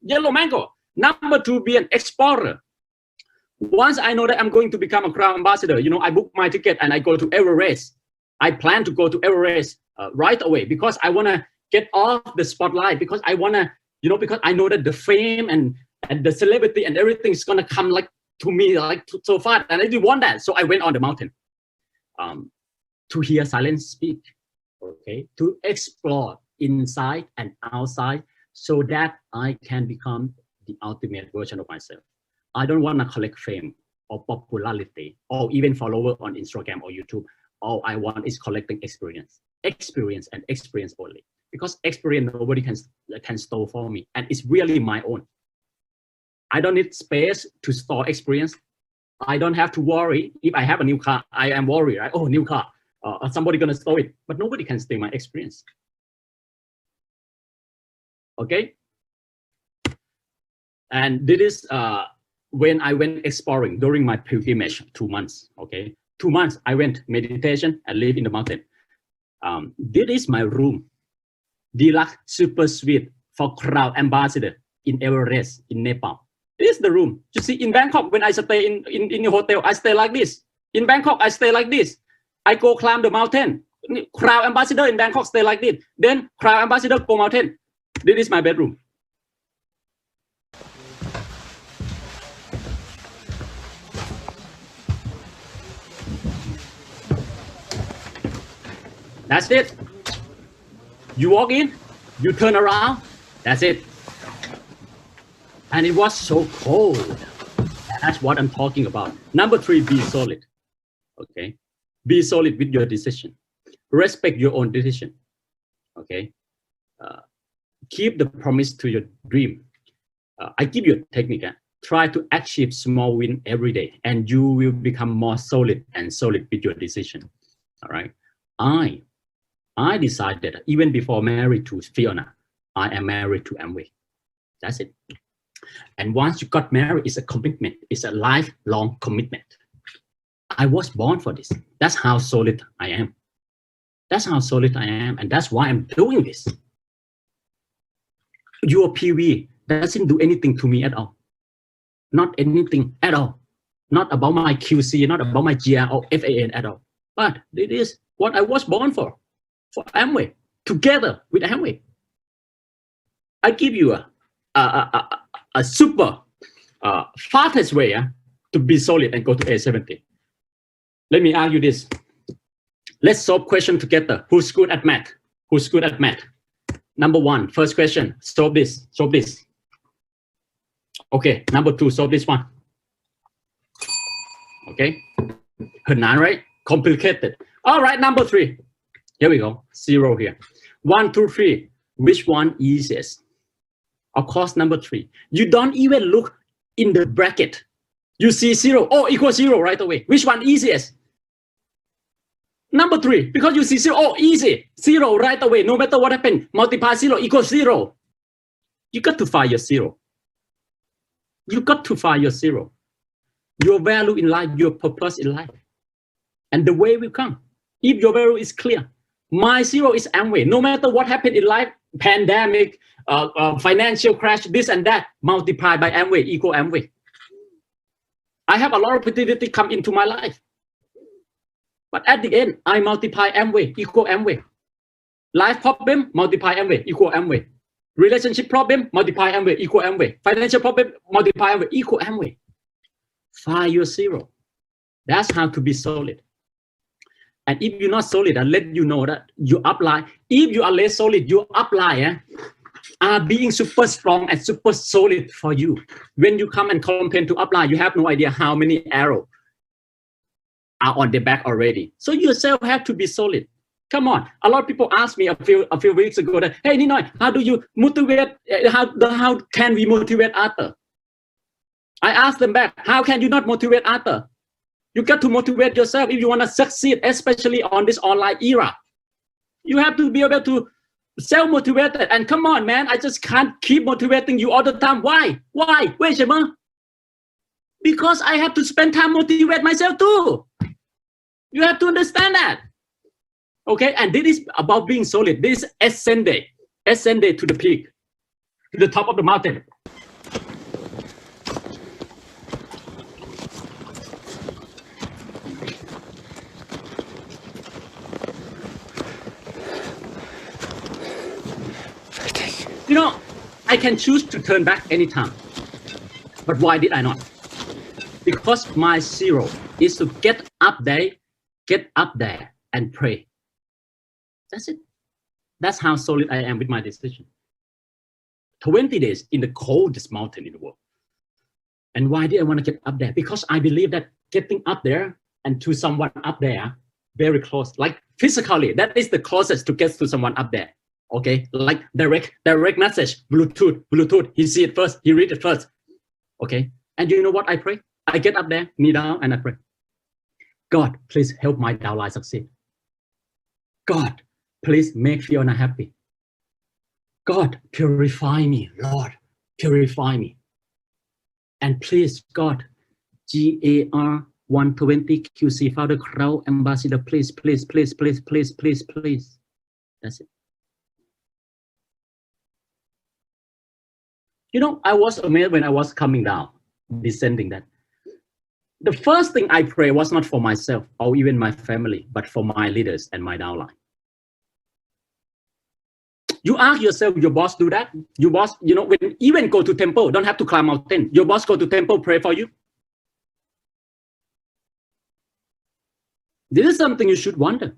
yellow mango. Number 2, be an explorer. Once I know that I'm going to become a crowd ambassador, you know, I book my ticket and I go to every race. I plan to go to every race right away, because I want to get off the spotlight, because I want to, you know, because I know that the fame and the celebrity and everything is going to come like to me like so fast, and I didn't want that. So I went on the mountain to hear silence speak, okay, to explore inside and outside, so that I can become the ultimate version of myself. I don't want to collect fame or popularity or even follower on Instagram or YouTube. all I want is collecting experience and experience only, because experience nobody can store for me, and it's really my own. I don't need space to store experience. I don't have to worry if I have a new car. I am worried, right? Oh, new car, somebody gonna store it, but nobody can steal my experience. Okay, and this is when I went exploring during my pilgrimage, 2 months. Okay, 2 months I went meditation and live in the mountain. This is my room, deluxe super suite for Crown Ambassador in Everest in Nepal. This is the room. You see, in Bangkok, when I stay in the hotel, I stay like this. In Bangkok, I stay like this. I go climb the mountain. Crown Ambassador in Bangkok stay like this. Then Crown Ambassador go mountain. This is my bedroom. That's it. You walk in, you turn around, that's it. And it was so cold. That's what I'm talking about. Number 3, be solid. Okay, be solid with your decision. Respect your own decision. Okay, keep the promise to your dream. I give you a technique. Try to achieve small win every day, and you will become more solid and solid with your decision. All right. I decided even before married to Fiona, I am married to Amway. That's it. And once you got married, it's a commitment. It's a lifelong commitment. I was born for this. That's how solid I am. That's how solid I am. And that's why I'm doing this. Your PV doesn't do anything to me at all. Not anything at all. Not about my QC, not about my GR or FAN at all. But it is what I was born for Amway, together with Amway. I give you a super fastest way to be solid and go to A70. Let me ask you this. Let's solve question together. Who's good at math? Who's good at math? Number 1, first question, solve this, solve this. Okay, number 2, solve this one. Okay, 很难, right? Complicated. All right, number 3. Here we go, 0 here. 1, 2, 3. Which one easiest? Of course, number 3. You don't even look in the bracket. You see 0, oh, equals 0 right away. Which one easiest? Number 3, because you see 0, oh, easy. 0 right away, no matter what happened. Multiply 0 equals 0. You got to find your 0. You got to find your 0. Your value in life, your purpose in life. And the way will come. If your value is clear. My 0 is Amway. No matter what happened in life, pandemic, financial crash, this and that, multiplied by Amway equal Amway. I have a lot of opportunity come into my life. But at the end, I multiply Amway equal Amway. Life problem, multiply Amway equal Amway. Relationship problem, multiply Amway equal Amway. Financial problem, multiply Amway equal Amway. Find your 0. That's how to be solid. And if you're not solid, I'll let you know that your upline, if you are less solid, your upline are being super strong and super solid for you. When you come and complain to upline, you have no idea how many arrows are on the back already. So you yourself have to be solid. Come on. A lot of people asked me a few weeks ago that, hey, Ninoy, how do you motivate, how can we motivate Arthur? I asked them back, how can you not motivate Arthur? You got to motivate yourself if you want to succeed, especially on this online era. You have to be able to self-motivated. And come on, man, I just can't keep motivating you all the time. Why? Why? Wait, Shema. Because I have to spend time motivate myself too. You have to understand that. Okay, and this is about being solid. This is ascending to the peak, to the top of the mountain. You know, I can choose to turn back anytime. But why did I not? Because my 0 is to get up there and pray. That's it. That's how solid I am with my decision. 20 days in the coldest mountain in the world. And why did I want to get up there? Because I believe that getting up there and to someone up there very close, like physically. That is the closest to get to someone up there. Okay, like direct message, Bluetooth. He see it first, he read it first. Okay, and you know what I pray? I get up there, knee down, and I pray. God, please help my downline succeed. God, please make Fiona happy. God, purify me, Lord, purify me. And please, God, GAR 120 QC Founder Crowd Ambassador, please. That's it. You know, I was amazed when I was coming down, descending that. The first thing I pray was not for myself or even my family, but for my leaders and my downline. You ask yourself, your boss do that? Your boss, you know, when even go to temple, don't have to climb mountain. Your boss go to temple, pray for you. This is something you should wonder.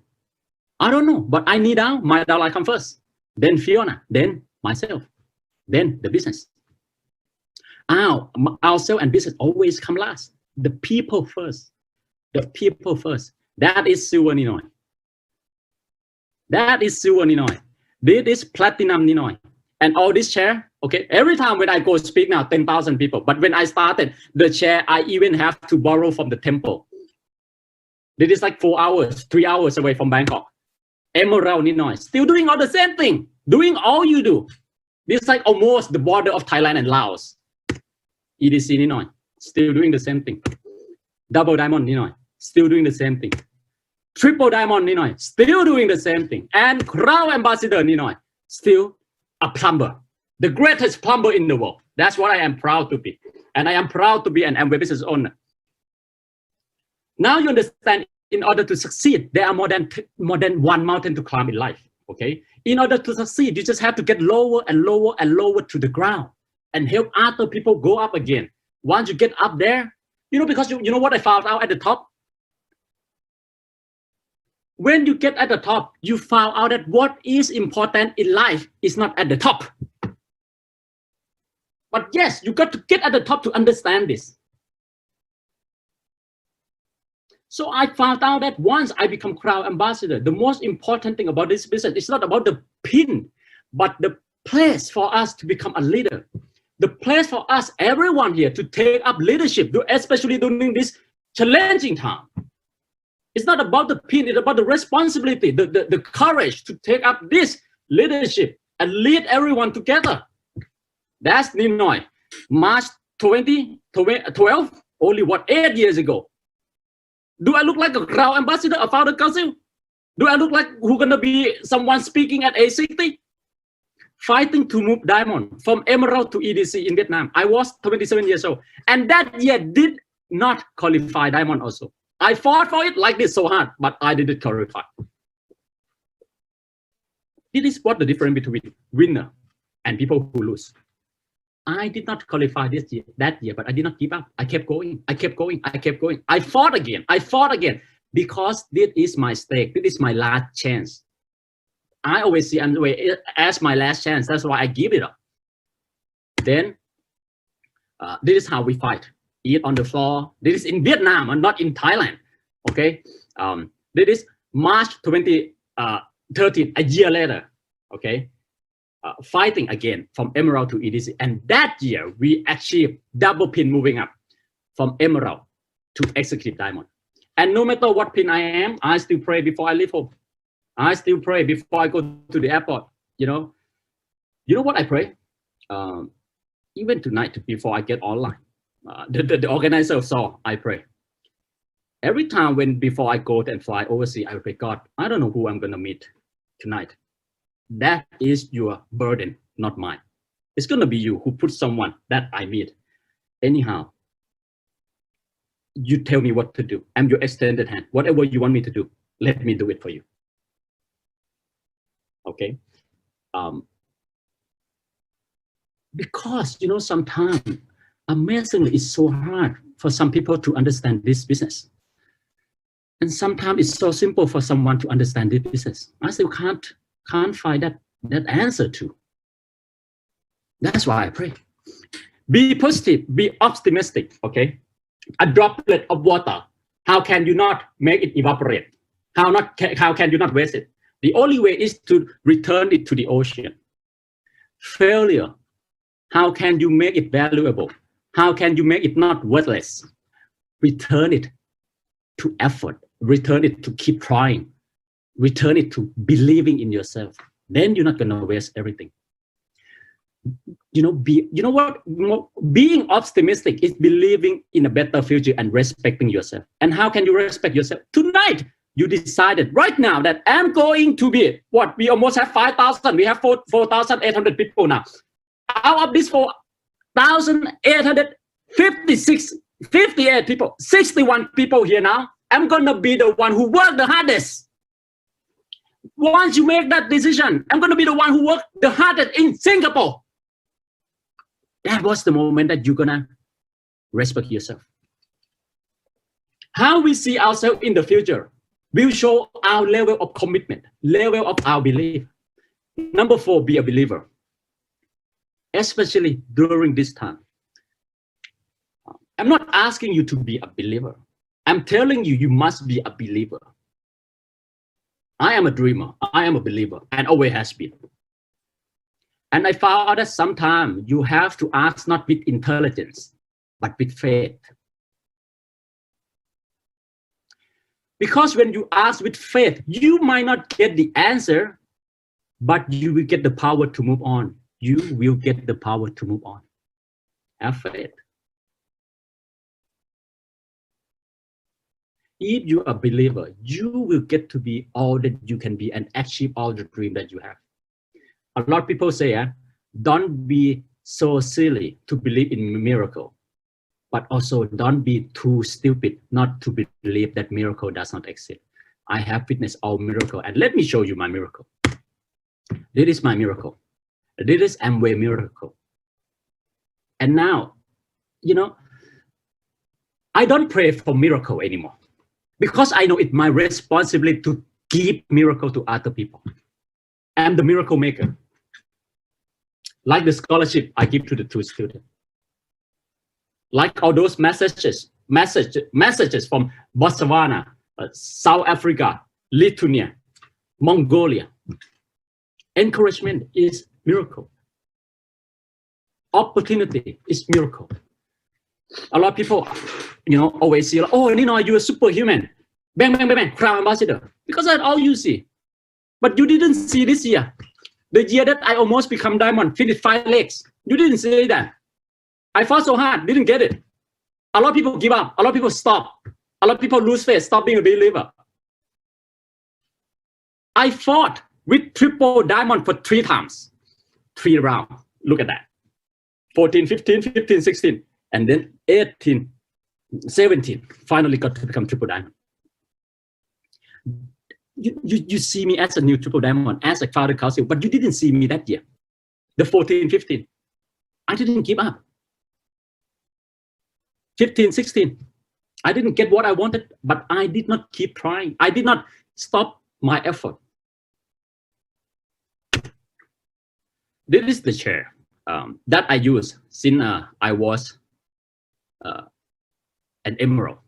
I don't know, but I need down. My downline come first, then Fiona, then myself, then the business. Ourselves and business always come last. The people first. The people first. That is silver Ninoy. That is silver Ninoy. This is platinum Ninoy. And all this chair, okay, every time when I go speak now, 10,000 people. But when I started the chair, I even have to borrow from the temple. This is like 4 hours, 3 hours away from Bangkok. Emerald Ninoy, still doing all the same thing, doing all you do. This is like almost the border of Thailand and Laos. EDC Ninoy, still doing the same thing. Double diamond Ninoy, still doing the same thing. Triple diamond Ninoy, still doing the same thing. And Crown Ambassador Ninoy, still a plumber. The greatest plumber in the world. That's what I am proud to be. And I am proud to be an Amway business owner. Now you understand, in order to succeed, there are more than one mountain to climb in life, okay? In order to succeed, you just have to get lower and lower and lower to the ground and help other people go up again. Once you get up there, you know, because you know what I found out at the top? When you get at the top, you found out that what is important in life is not at the top. But yes, you got to get at the top to understand this. So I found out that once I become Crown Ambassador, the most important thing about this business is not about the pin, but the place for us to become a leader. The place for us, everyone here, to take up leadership, especially during this challenging time. It's not about the pin, it's about the responsibility, the courage to take up this leadership and lead everyone together. That's Ninoy. March 2012, only what, 8 years ago. Do I look like a Crown Ambassador, a founder council? Do I look like who's gonna be someone speaking at A60? Fighting to move diamond from Emerald to EDC in Vietnam. I was 27 years old. And that year did not qualify diamond also. I fought for it like this so hard, but I didn't qualify. This is what the difference between winner and people who lose. I did not qualify that year, but I did not give up. I kept going. I fought again because this is my stake. This is my last chance. I always see Amway as my last chance. That's why I give it up. Then this is how we fight. Eat on the floor. This is in Vietnam and not in Thailand. Okay. This is March 2013, a year later. Okay. Fighting again from Emerald to EDC. And that year, we achieved double pin moving up from Emerald to Executive Diamond. And no matter what pin I am, I still pray before I leave home. I still pray before I go to the airport. You know what I pray? Even tonight, before I get online, the organizer saw, I pray. Every time before I go and fly overseas, I pray, God, I don't know who I'm going to meet tonight. That is your burden, not mine. It's going to be you who put someone that I meet. Anyhow, you tell me what to do. I'm your extended hand. Whatever you want me to do, let me do it for you. Okay? Because, sometimes, amazingly, it's so hard for some people to understand this business. And sometimes it's so simple for someone to understand this business. I still can't find that answer to. That's why I pray. Be positive, be optimistic, okay? A droplet of water, how can you not make it evaporate? How can you not waste it? The only way is to return it to the ocean. Failure, how can you make it valuable? How can you make it not worthless? Return it to effort. Return it to keep trying. Return it to believing in yourself. Then you're not going to waste everything. Being optimistic is believing in a better future and respecting yourself. And how can you respect yourself? Tonight, you decided right now that I'm going to be what? We almost have 5,000. We have 4,800 people now. Out of this 4,858 people, 61 people here now, I'm going to be the one who worked the hardest. Once you make that decision, I'm going to be the one who worked the hardest in Singapore. That was the moment that you're going to respect yourself. How we see ourselves in the future will show our level of commitment, level of our belief. Number 4, be a believer. Especially during this time. I'm not asking you to be a believer. I'm telling you, you must be a believer. I am a dreamer. I am a believer and always has been. And I found out that sometimes you have to ask not with intelligence, but with faith. Because when you ask with faith, you might not get the answer, but you will get the power to move on. You will get the power to move on. Have faith. If you're a believer, you will get to be all that you can be and achieve all the dream that you have. A lot of people say, don't be so silly to believe in miracle, but also don't be too stupid not to believe that miracle does not exist. I have witnessed all miracle, and let me show you my miracle. This is my miracle. This is Amway miracle. And now, I don't pray for miracle anymore because I know it's my responsibility to give miracle to other people. I'm the miracle maker. Like the scholarship I give to the 2 students. Like all those messages from Botswana, South Africa, Lithuania, Mongolia. Encouragement is miracle. Opportunity is miracle. A lot of people, always say, oh, Ninoy, you're a superhuman. Bang, bang, bang, bang, crown ambassador. Because that's all you see. But you didn't see this year. The year that I almost become diamond, finished 5 legs. You didn't say that. I fought so hard, didn't get it. A lot of people give up. A lot of people stop. A lot of people lose faith, stop being a believer. I fought with triple diamond for 3 times. 3 rounds. Look at that. 14, 15, 15, 16. And then 18, 17. Finally got to become triple diamond. You see me as a new triple diamond, as a father council, but you didn't see me that year. The 14, 15. I didn't give up. 15, 16. I didn't get what I wanted, but I did not keep trying. I did not stop my effort. This is the chair that I use since I was an emerald,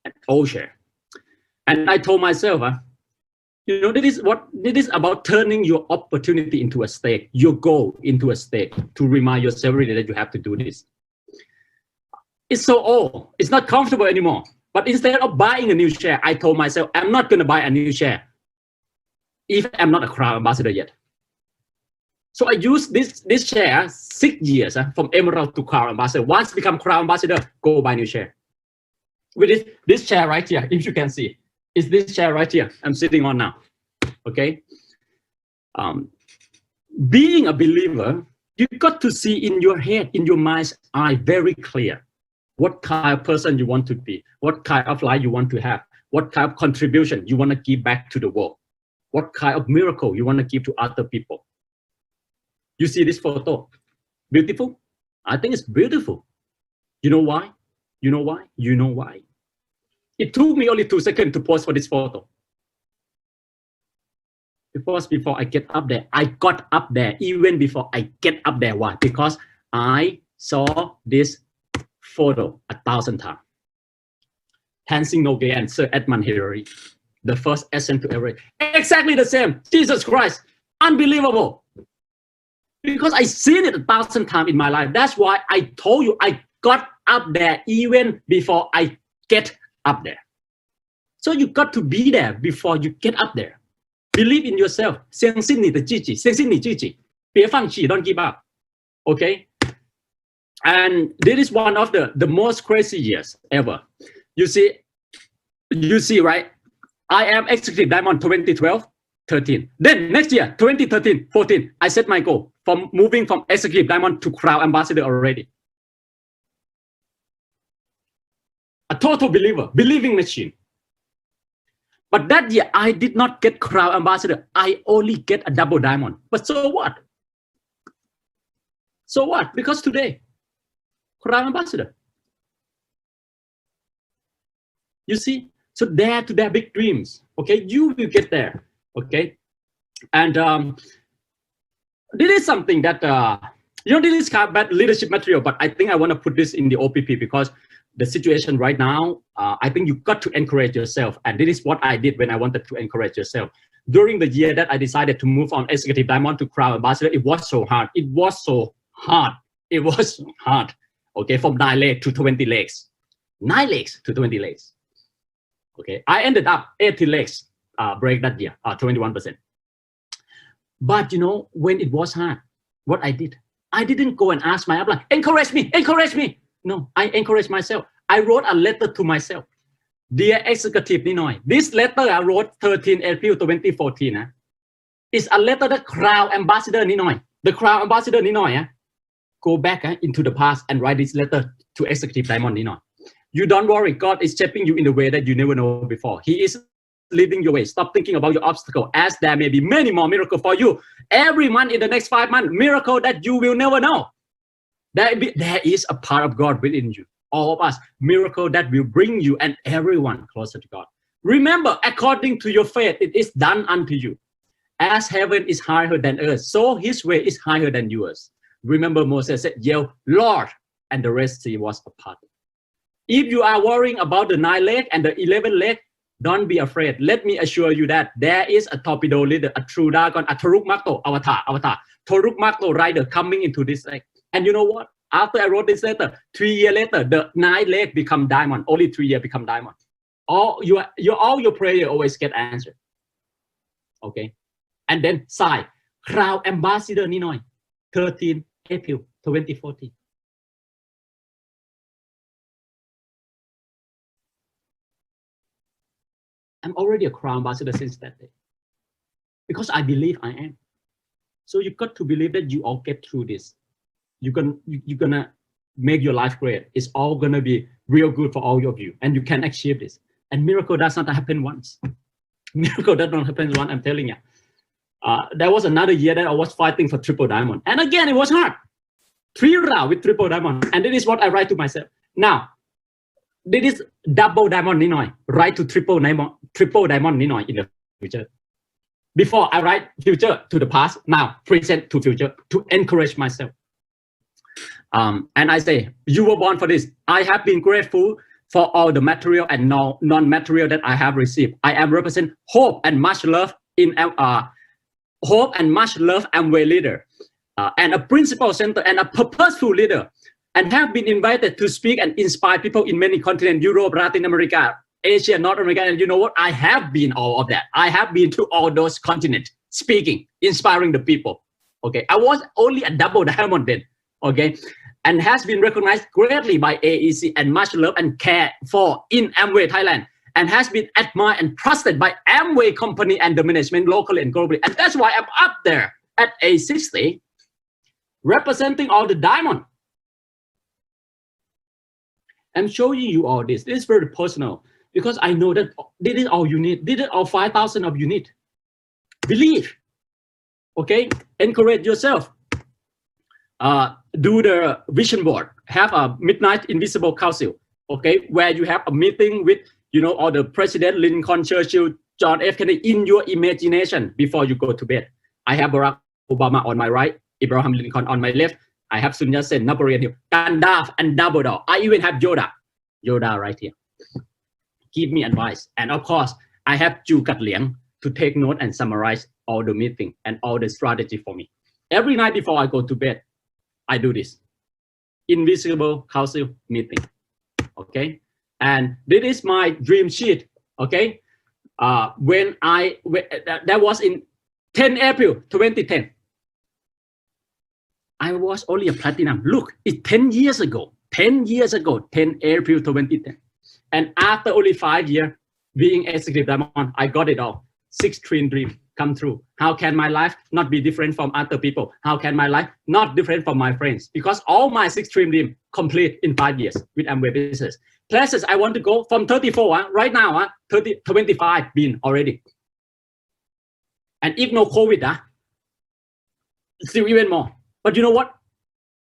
an old chair. And I told myself, this is about turning your opportunity into a stake, your goal into a stake, to remind yourself really that you have to do this. It's so old. It's not comfortable anymore. But instead of buying a new chair, I told myself, I'm not going to buy a new chair if I'm not a crown ambassador yet. So I used this chair 6 years from emerald to crown ambassador. Once become crown ambassador, go buy new chair. With this chair right here, if you can see, is this chair right here I'm sitting on now. Okay. Being a believer, you got to see in your head, in your mind's eye, very clear what kind of person you want to be, what kind of life you want to have, what kind of contribution you want to give back to the world, what kind of miracle you want to give to other people. You see this photo, beautiful? I think it's beautiful. You know why? You know why? You know why? It took me only 2 seconds to pose for this photo. Because before I get up there, I got up there even before I get up there. Why? Because I saw this photo 1,000 times. Tenzing Norgay and Sir Edmund Hillary. The first essence to everything. Exactly the same. Jesus Christ. Unbelievable. Because I seen it 1,000 times in my life. That's why I told you I got up there even before I get up there. So you got to be there before you get up there. Believe in yourself. 相信你的自己，相信你自己，别放弃 don't give up. Okay? And this is one of the most crazy years ever. You see, right? I am executive diamond 2012, 13. Then next year, 2013, 14, I set my goal from moving from executive diamond to crown ambassador already. A total believer, believing machine. But that year, I did not get crown ambassador. I only get a double diamond. But so what? So what? Because today, crown ambassador. You see? So dare to their big dreams. Okay, you will get there. Okay, and this is something that this is kind of bad leadership material. But I think I want to put this in the OPP because the situation right now, I think you got to encourage yourself, and this is what I did when I wanted to encourage yourself. During the year that I decided to move on executive diamond to crown ambassador, it was so hard. It was so hard. It was so hard. Okay, from 9 legs to 20 legs, 9 legs to 20 legs. Okay, I ended up 80 legs break that year, 21%. But you know, when it was hard, what I didn't go and ask my upline, encourage me, encourage me. No, I encouraged myself. I wrote a letter to myself. Dear Executive Ninoy, this letter I wrote 13 April 2014 is a letter that Crown Ambassador Ninoy, the Crown Ambassador Ninoy, go back into the past and write this letter to Executive Diamond Ninoy. You don't worry, God is shaping you in a way that you never know before. He is leading your way. Stop thinking about your obstacle, as there may be many more miracles for you. Every month in the next 5 months, miracle that you will never know. There is a part of God within you, all of us, miracle that will bring you and everyone closer to God. Remember, according to your faith, it is done unto you. As heaven is higher than earth, so his way is higher than yours. Remember, Moses said, yell, Lord, and the Red Sea was apart. If you are worrying about the 9 leg and the 11 leg, don't be afraid. Let me assure you that there is a torpedo leader, a true dragon, a Toruk Makto, avatar, Toruk Makto rider coming into this leg. And you know what? After I wrote this letter, 3 years later, the 9 leg become diamond. Only 3 years become diamond. All your prayer always get answered. Okay. And then sign, Crown Ambassador Ninoy, 13 April 2014. I'm already a Crown Ambassador since that day. Because I believe I am. So you got to believe that you all get through this. You're gonna make your life great. It's all gonna be real good for all of you. And you can achieve this. And miracle does not happen once. Miracle does not happen once, I'm telling you. There was another year that I was fighting for triple diamond. And again, it was hard. 3 rounds with triple diamond. And that is what I write to myself. Now, this is double diamond Ninoy. Write to triple diamond Ninoy in the future. Before I write future to the past, now present to future to encourage myself. And I say, you were born for this. I have been grateful for all the material and non-material that I have received. I am represent hope and much love in hope and much love Amway leader, and a principal center and a purposeful leader, and have been invited to speak and inspire people in many continents, Europe, Latin America, Asia, North America. And you know what? I have been all of that. I have been to all those continents, speaking, inspiring the people. Okay, I was only a double diamond then. Okay, and has been recognized greatly by AEC and much love and care for in Amway Thailand, and has been admired and trusted by Amway company and the management locally and globally. And that's why I'm up there at age 60, representing all the diamond. I'm showing you all this. This is very personal because I know that this is all you need. This is all 5,000 of you need. Believe. Okay, encourage yourself. Do the vision board, have a midnight invisible council, okay, where you have a meeting with, you know, all the president, Lincoln, Churchill, John F. Kennedy in your imagination before you go to bed. I have Barack Obama on my right, Abraham Lincoln on my left. I have Sun Yat-sen, Napoleon Hill, Gandalf, and Dumbledore. I even have Yoda right here. Give me advice. And of course, I have Chu Kat Liang to take note and summarize all the meeting and all the strategy for me. Every night before I go to bed, I do this. Invisible council meeting. Okay. And this is my dream sheet. Okay. That was in 10 April 2010. I was only a platinum. Look, it's 10 years ago. 10 years ago, 10 April 2010. And after only 5 years being executive diamond, I got it all. 6 trillion dream come true. How can my life not be different from other people? How can my life not different from my friends? Because all my 6 trillion dream complete in 5 years with Amway business. Places I want to go from 34, right now, 25 been already. And if no COVID, still even more. But you know what?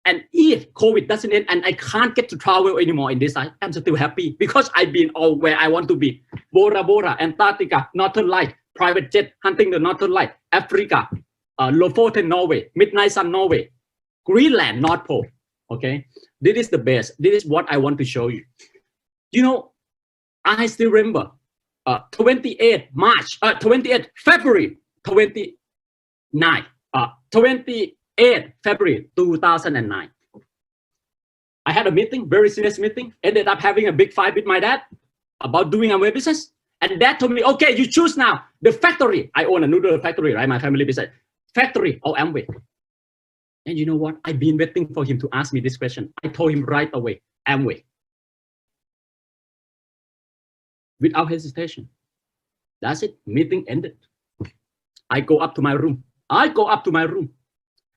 And if COVID doesn't end and I can't get to travel anymore in this side, I'm still happy because I've been all where I want to be. Bora Bora, Antarctica, Northern Light, private jet, hunting the Northern Light, Africa, Lofoten, Norway, Midnight Sun, Norway, Greenland, North Pole. Okay, this is the best. This is what I want to show you. You know, I still remember 28 February 28 February 2009. I had a meeting, very serious meeting, ended up having a big fight with my dad about doing Amway business. And dad told me, okay, you choose now the factory. I own a noodle factory, right? My family business. Factory or Amway. And you know what? I've been waiting for him to ask me this question. I told him right away, Amway. Without hesitation. That's it. Meeting ended. I go up to my room.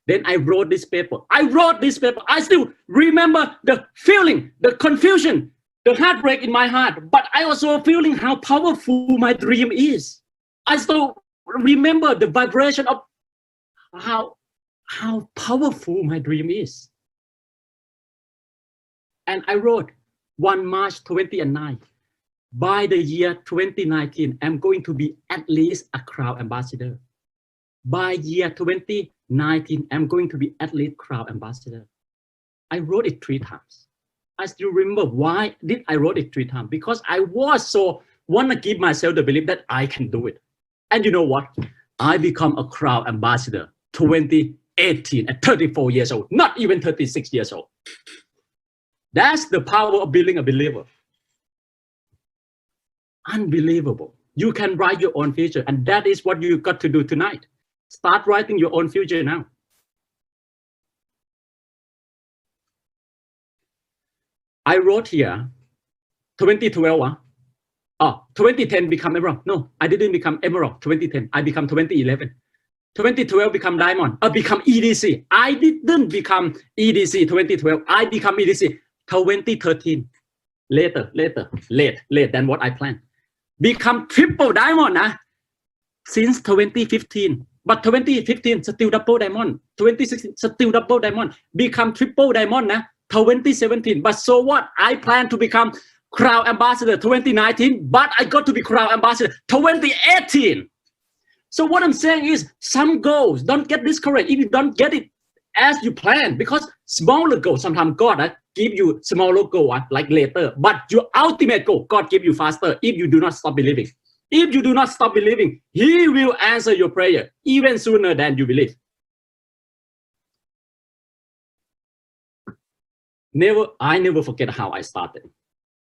Then I wrote this paper. I still remember the feeling, the confusion, the heartbreak in my heart. But I also feeling how powerful my dream is. I still remember the vibration of how powerful my dream is. And I wrote 1 March 2009. By the year 2019, I'm going to be at least a Crown Ambassador. By year 2019, I'm going to be at least Crown Ambassador. I wrote it 3 times. I still remember why did I wrote it 3 times? Because I was so want to give myself the belief that I can do it. And you know what? I become a Crown Ambassador 2018 at 34 years old, not even 36 years old. That's the power of being a believer. Unbelievable. You can write your own future, and that is what you got to do tonight. Start writing your own future now. I wrote here 2012. 2010 become emerald. No, I didn't become emerald 2010. I become 2011. 2012 become diamond. Become EDC. I didn't become EDC 2012. I become EDC 2013. Late than what I planned. Become triple diamond since 2015. But 2015 still double diamond. 2016 still double diamond. Become triple diamond 2017. But so what? I plan to become Crown Ambassador 2019, but I got to be Crown Ambassador 2018. So what I'm saying is some goals, don't get discouraged if you don't get it as you plan, because smaller goals, sometimes God give you smaller goal like later, but your ultimate goal, God give you faster if you do not stop believing. If you do not stop believing, He will answer your prayer even sooner than you believe. I never forget how I started.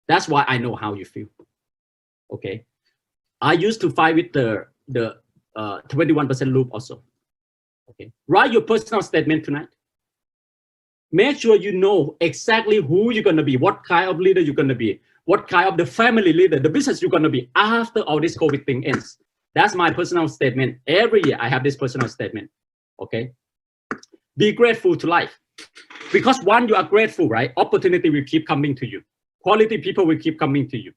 That's why I know how you feel. Okay. I used to fight with the 21% loop also. Okay. Write your personal statement tonight. Make sure you know exactly who you're going to be, what kind of leader you're going to be, what kind of the family leader, the business you're going to be after all this COVID thing ends. That's my personal statement. Every year I have this personal statement. Okay. Be grateful to life. Because once you are grateful, right, opportunity will keep coming to you. Quality people will keep coming to you.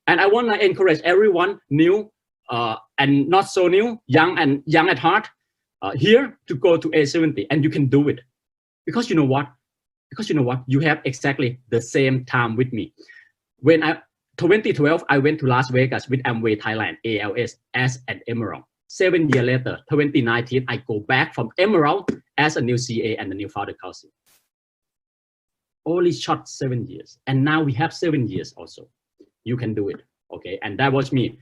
And I want to encourage everyone new and not so new, young and young at heart, here to go to A70, and you can do it. Because you know what? You have exactly the same time with me. When 2012, I went to Las Vegas with Amway Thailand, ALS, as an Emerald. 7 years later, 2019, I go back from Emerald as a new CA and a new founder council. Only short 7 years. And now we have 7 years also. You can do it. Okay. And that was me.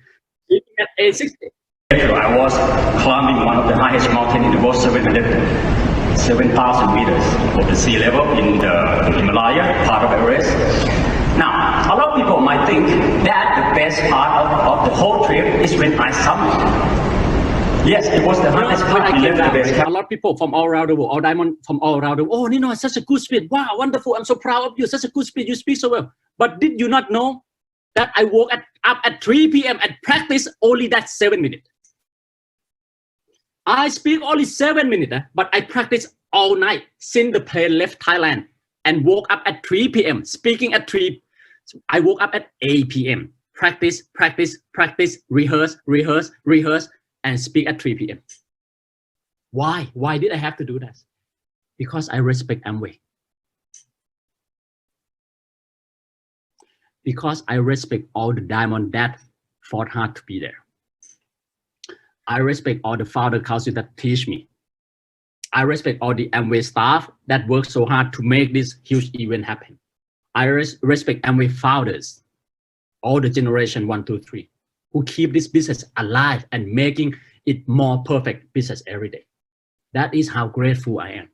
Speaking at age 60. I was climbing one of the highest mountains in the world, 7,000 meters above the sea level in the Himalaya, part of Everest. Now, a lot of people might think that the best part of the whole trip is when I summit. Yes, it was the hardest part. A lot of people from all around the world, all diamond from all around the world. Oh, Ninoy, such a good speed. Wow, wonderful. I'm so proud of you. Such a good speed. You speak so well. But did you not know that I woke up at 3 p.m. and practice only that 7 minutes? I speak only 7 minutes, but I practice all night since the plane left Thailand and woke up at 3 p.m. Speaking at 3, I woke up at 8 p.m. Practice, rehearse, and speak at 3 p.m. Why? Why did I have to do that? Because I respect Amway. Because I respect all the diamond that fought hard to be there. I respect all the founder council that teach me. I respect all the Amway staff that work so hard to make this huge event happen. I respect Amway founders, all the generation 1, 2, 3, who keep this business alive and making it more perfect business every day. That is how grateful I am.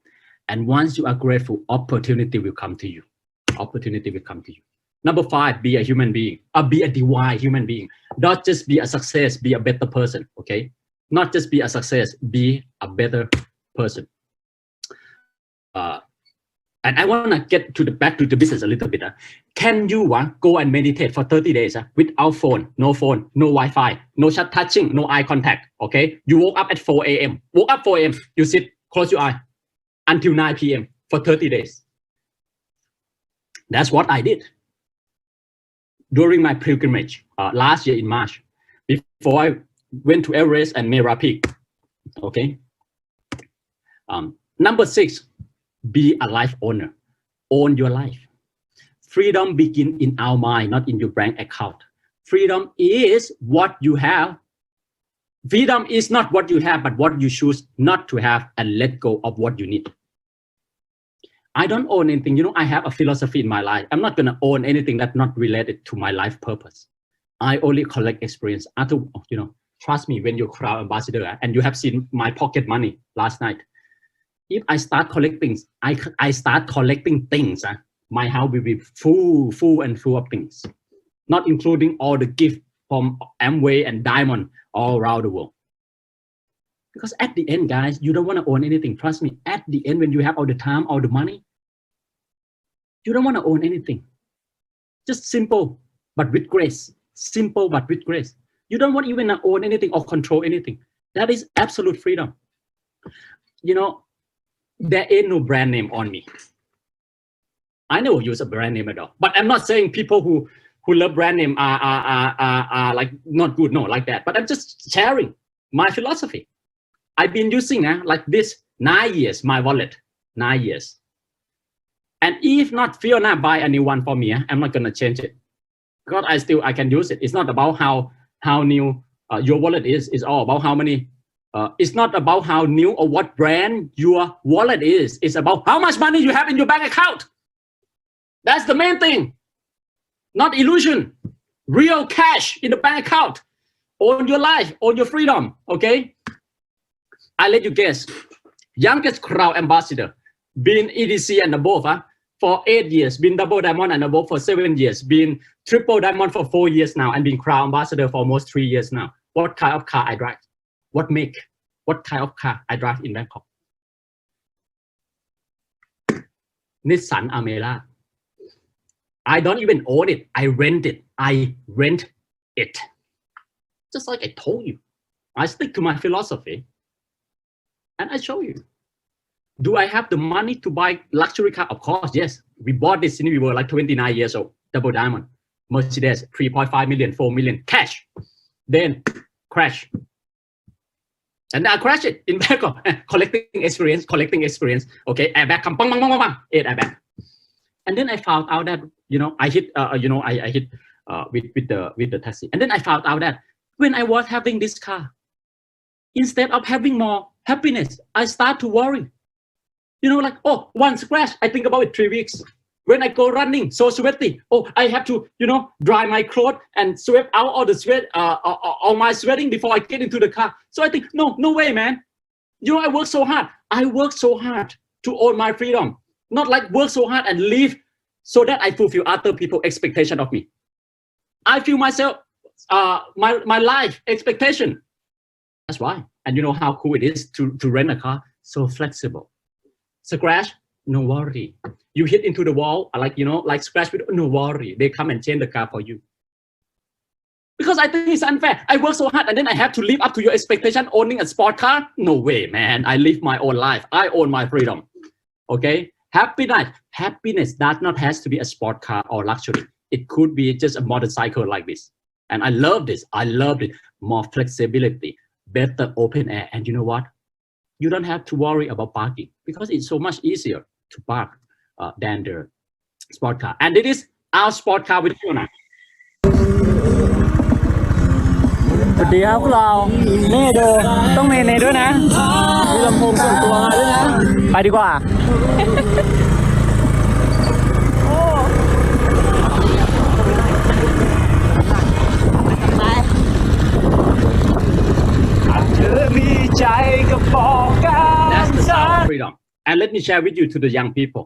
And once you are grateful, opportunity will come to you. Opportunity will come to you. Number 5, be a human being, be a divine human being. Not just be a success, be a better person, okay? Not just be a success, be a better person. And I want to get to back to the business a little bit. Can you go and meditate for 30 days without phone, no Wi-Fi, no chat touching, no eye contact, okay? You woke up at 4 a.m. Woke up 4 a.m. You sit, close your eye until 9 p.m. for 30 days. That's what I did during my pilgrimage last year in March, before I went to Everest and Mera Peak, okay? Number 6, be a life owner. Own your life. Freedom begins in our mind, not in your bank account. Freedom is what you have. Freedom is not what you have, but what you choose not to have and let go of what you need. I don't own anything. You know, I have a philosophy in my life. I'm not going to own anything that's not related to my life purpose. I only collect experience. Trust me, when you're crowd ambassador and you have seen my pocket money last night, if I start collecting, I start collecting things, my house will be full of things, not including all the gifts from Amway and Diamond all around the world. Because at the end, guys, you don't want to own anything. Trust me, at the end, when you have all the time, all the money, you don't want to own anything. Just simple, but with grace. Simple, but with grace. You don't want even to own anything or control anything. That is absolute freedom. You know, there ain't no brand name on me. I never use a brand name at all. But I'm not saying people who love brand name are like not good, no, like that. But I'm just sharing my philosophy. I've been using like this 9 years, my wallet, 9 years. And if not Fiona buy a new one for me, I'm not gonna change it. Because I can use it. It's not about how new your wallet is. It's all about how many. It's not about how new or what brand your wallet is. It's about how much money you have in your bank account. That's the main thing. Not illusion. Real cash in the bank account. Own your life, own your freedom. Okay. I let you guess. Youngest crowd ambassador, been EDC and above for 8 years, been double diamond and above for 7 years, been triple diamond for 4 years now, and been crowd ambassador for almost 3 years now. What kind of car I drive? What make? What kind of car I drive in Bangkok? Nissan Amera. I don't even own it. I rent it. I rent it. Just like I told you. I stick to my philosophy. And I show you. Do I have the money to buy luxury car? Of course, yes. We bought this when we were like 29 years old. Double diamond. Mercedes, 3.5 million, 4 million cash. Then crash. And I crashed it in Bangkok. collecting experience. Okay, airbag come, bang, bang, bang, bang, 8 airbag. And then I found out that I hit with the taxi. And then I found out that when I was having this car, instead of having more happiness, I start to worry. Like, oh, one scratch, I think about it 3 weeks. When I go running, so sweaty. Oh, I have to, dry my clothes and sweat out all the sweat, all my sweating before I get into the car. So I think, no way, man. I work so hard. I work so hard to own my freedom. Not like work so hard and leave so that I fulfill other people's expectation of me. I feel myself, my life expectation. That's why. And you know how cool it is to rent a car? So flexible. Scratch, no worry. You hit into the wall, like scratch with, no worry. They come and change the car for you. Because I think it's unfair. I work so hard and then I have to live up to your expectation owning a sport car? No way, man. I live my own life. I own my freedom. Okay? Happiness does not have to be a sport car or luxury. It could be just a motorcycle like this. And I love this. I love it. More flexibility, better open air. And you know what? You don't have to worry about parking because it's so much easier to park than the sport car. And it is our sport car with Fiona. สวัสดีครับพวกเรานี่ดูต้องเมเนด้วยนะมีลำโพงส่วนตัวมาด้วยนะไปดีกว่าเธอมีใจก็บอกกัน That's the sound of freedom. And let me share with you to the young people.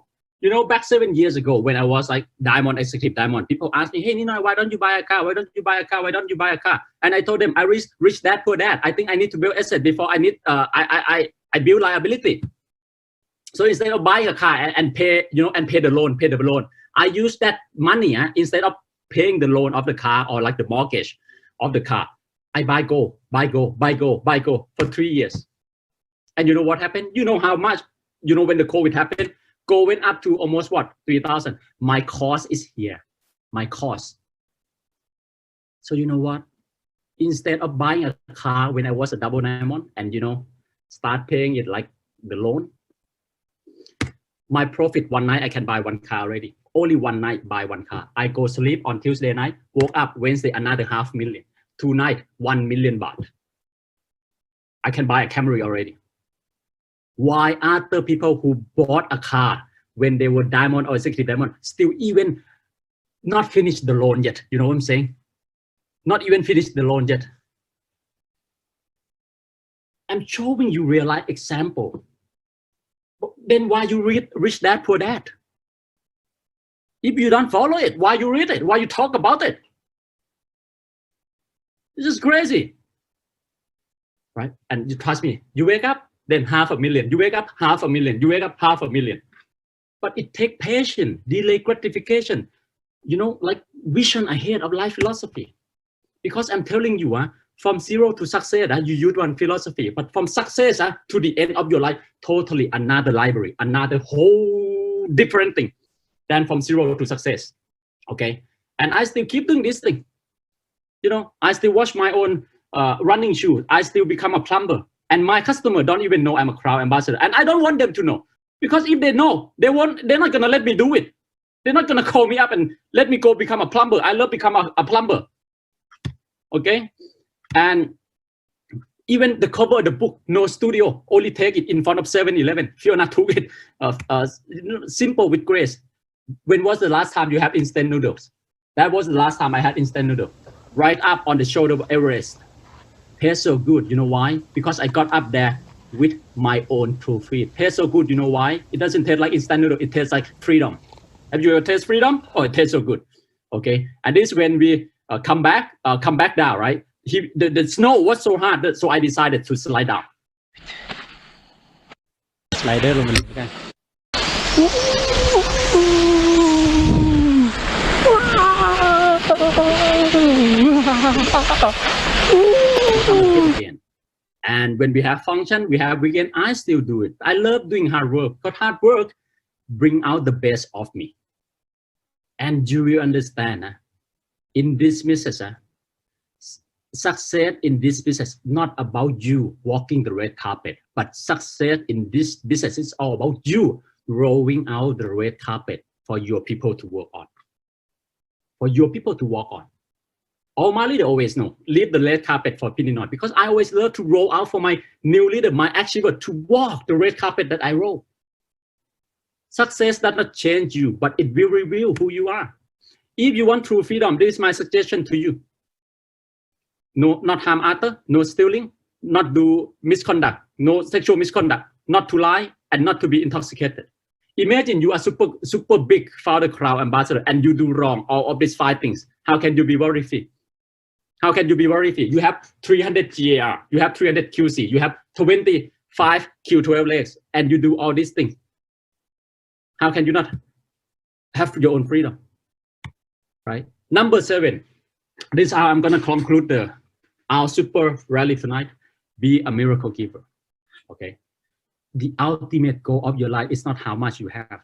Back 7 years ago when I was like Diamond Executive Diamond, people asked me, hey, Ninoy, why don't you buy a car? Why don't you buy a car? Why don't you buy a car? And I told them, I rich dad, poor dad. I think I need to build asset before I need, I build liability. So instead of buying a car and pay, and pay the loan, I use that money instead of paying the loan of the car or like the mortgage of the car. I buy gold for 3 years. And you know what happened? You know how much, when the COVID happened, gold went up to almost 3,000. My cost is here. My cost. So you know what? Instead of buying a car when I was a double diamond and start paying it like the loan, my profit one night I can buy one car already. Only one night buy one car. I go sleep on Tuesday night, woke up Wednesday another 500,000. Tonight 1 million baht. I can buy a Camry already. Why other people who bought a car when they were diamond or executive diamond still even not finished the loan yet? You know what I'm saying? Not even finished the loan yet. I'm showing you real life example. Then why you read Rich Dad Poor Dad? If you don't follow it, why you read it? Why you talk about it? This is crazy, right? And you trust me, you wake up, then 500,000. You wake up 500,000. You wake up 500,000. But it takes patience, delay gratification, like vision ahead of life philosophy. Because I'm telling you, from zero to success, you use one philosophy. But from success to the end of your life, totally another library, another whole different thing than from zero to success. Okay? And I still keep doing this thing. I still wash my own running shoes. I still become a plumber. And my customer don't even know I'm a crowd ambassador. And I don't want them to know. Because if they know, they're not going to let me do it. They're not going to call me up and let me go become a plumber. I love become a plumber. Okay? And even the cover of the book, no studio, only take it in front of 7-Eleven. Fiona took it simple with grace. When was the last time you had instant noodles? That was the last time I had instant noodles. Right up on the shoulder of Everest. Tastes so good. You know why? Because I got up there with my own two feet. Tastes so good. You know why? It doesn't taste like instant noodle. It tastes like freedom. Have you ever tasted freedom? Oh, it tastes so good. Okay. And this when we come back down, right? The snow was so hard, so I decided to slide down. Slider ลงมาเลยกัน Again. And when we have function, we have weekend, I still do it. I love doing hard work because hard work bring out the best of me. And you will understand in this business, success in this business not about you walking the red carpet, but success in this business is all about you rolling out the red carpet for your people to work on. For your people to walk on. All my leaders always know, leave the red carpet for Ninoy because I always love to roll out for my new leader, my achiever, to walk the red carpet that I roll. Success does not change you, but it will reveal who you are. If you want true freedom, this is my suggestion to you. No, not harm others, no stealing, not do misconduct, no sexual misconduct, not to lie, and not to be intoxicated. Imagine you are super big founder, crowd ambassador, and you do wrong all of these 5 things. How can you be worry free? How can you be worry free? You have 300 GAR, you have 300 QC, you have 25 Q12 legs, and you do all these things. How can you not have your own freedom? Right? Number 7. This is how I'm gonna conclude our super rally tonight. Be a miracle giver. Okay. The ultimate goal of your life is not how much you have,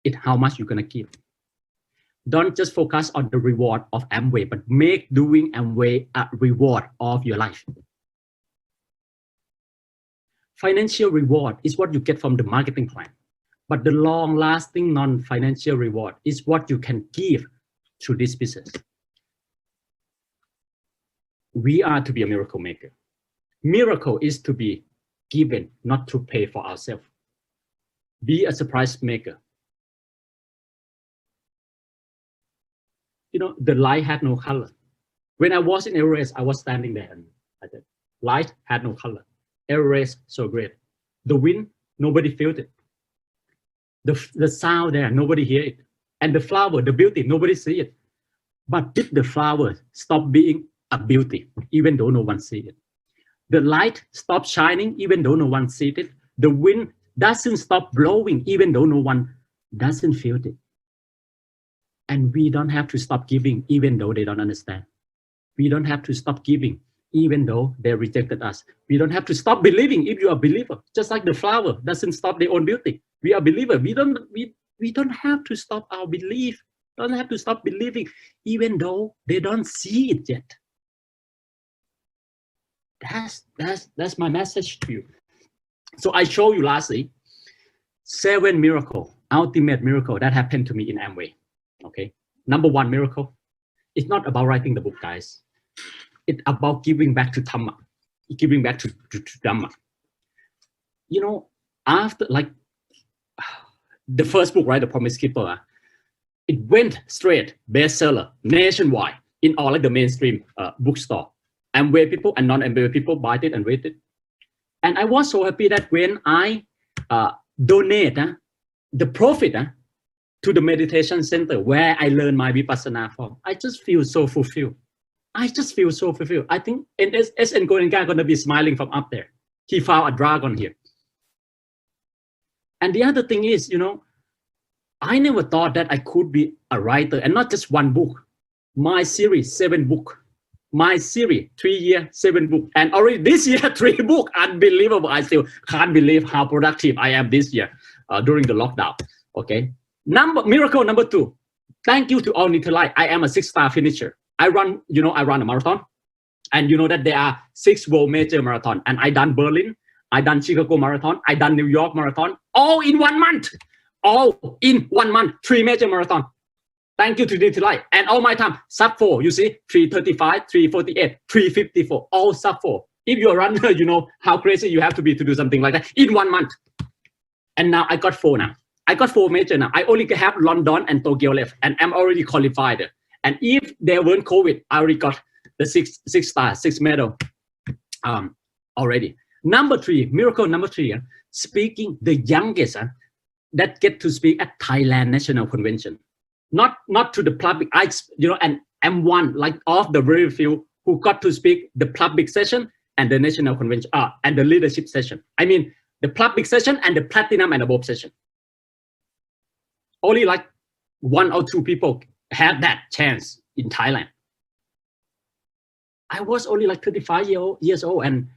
it's how much you're gonna give. Don't just focus on the reward of Amway, but make doing Amway a reward of your life. Financial reward is what you get from the marketing plan, but the long-lasting non-financial reward is what you can give through this business. We are to be a miracle maker. Miracle is to be given, not to pay for ourselves. Be a surprise maker. You know, the light had no color. When I was in Everest, I was standing there and I said, light had no color. Everest, so great. The wind, nobody felt it. The sound there, nobody hear it. And the flower, the beauty, nobody see it. But did the flower stop being a beauty, even though no one see it? The light stopped shining, even though no one sees it. The wind doesn't stop blowing, even though no one doesn't feel it. And we don't have to stop giving, even though they don't understand. We don't have to stop giving, even though they rejected us. We don't have to stop believing if you are a believer. Just like the flower doesn't stop their own beauty. We are believers. We don't have to stop our belief. Don't have to stop believing, even though they don't see it yet. That's my message to you. So I show you lastly 7 miracle, ultimate miracle that happened to me in Amway. Okay, number 1 miracle. It's not about writing the book, guys. It's about giving back to Dhamma, giving back to Dhamma. You know, after like the first book, right, The Promise Keeper, it went straight bestseller nationwide in all like the mainstream bookstore. Amway people and non-Amway people buy it and read it. And I was so happy that when I donate the profit to the meditation center where I learned my Vipassana from, I just feel so fulfilled. I just feel so fulfilled. I think S.N. Goenka gonna be smiling from up there. He found a dragon here. And the other thing is, you know, I never thought that I could be a writer, and not just 1 book. My series, 7 books. My series, 3 years, 7 books. And already this year, 3 books. Unbelievable. I still can't believe how productive I am this year during the lockdown. Okay. Miracle number 2. Thank you to all Ninoy. I am a 6-star finisher. I run a marathon. And you know that there are 6 world major marathon. And I done Berlin. I done Chicago Marathon. I done New York Marathon. All in 1 month. All in 1 month. 3 major marathon. Thank you to Ninoy. And all my time, sub 4, you see, 3:35, 3:48, 3:54, all sub 4. If you're a runner, you know how crazy you have to be to do something like that in 1 month. And now I got 4 now. I got 4 major now. I only have London and Tokyo left, and I'm already qualified. And if there weren't COVID, I already got the 6 medal already. Number 3, miracle number 3, speaking the youngest that get to speak at Thailand National Convention. Not to the public, and I'm one like of the very few who got to speak the public session and the national convention and the leadership session. I mean the public session and the platinum and above session. Only like 1 or 2 people had that chance in Thailand. I was only like 35 years old, and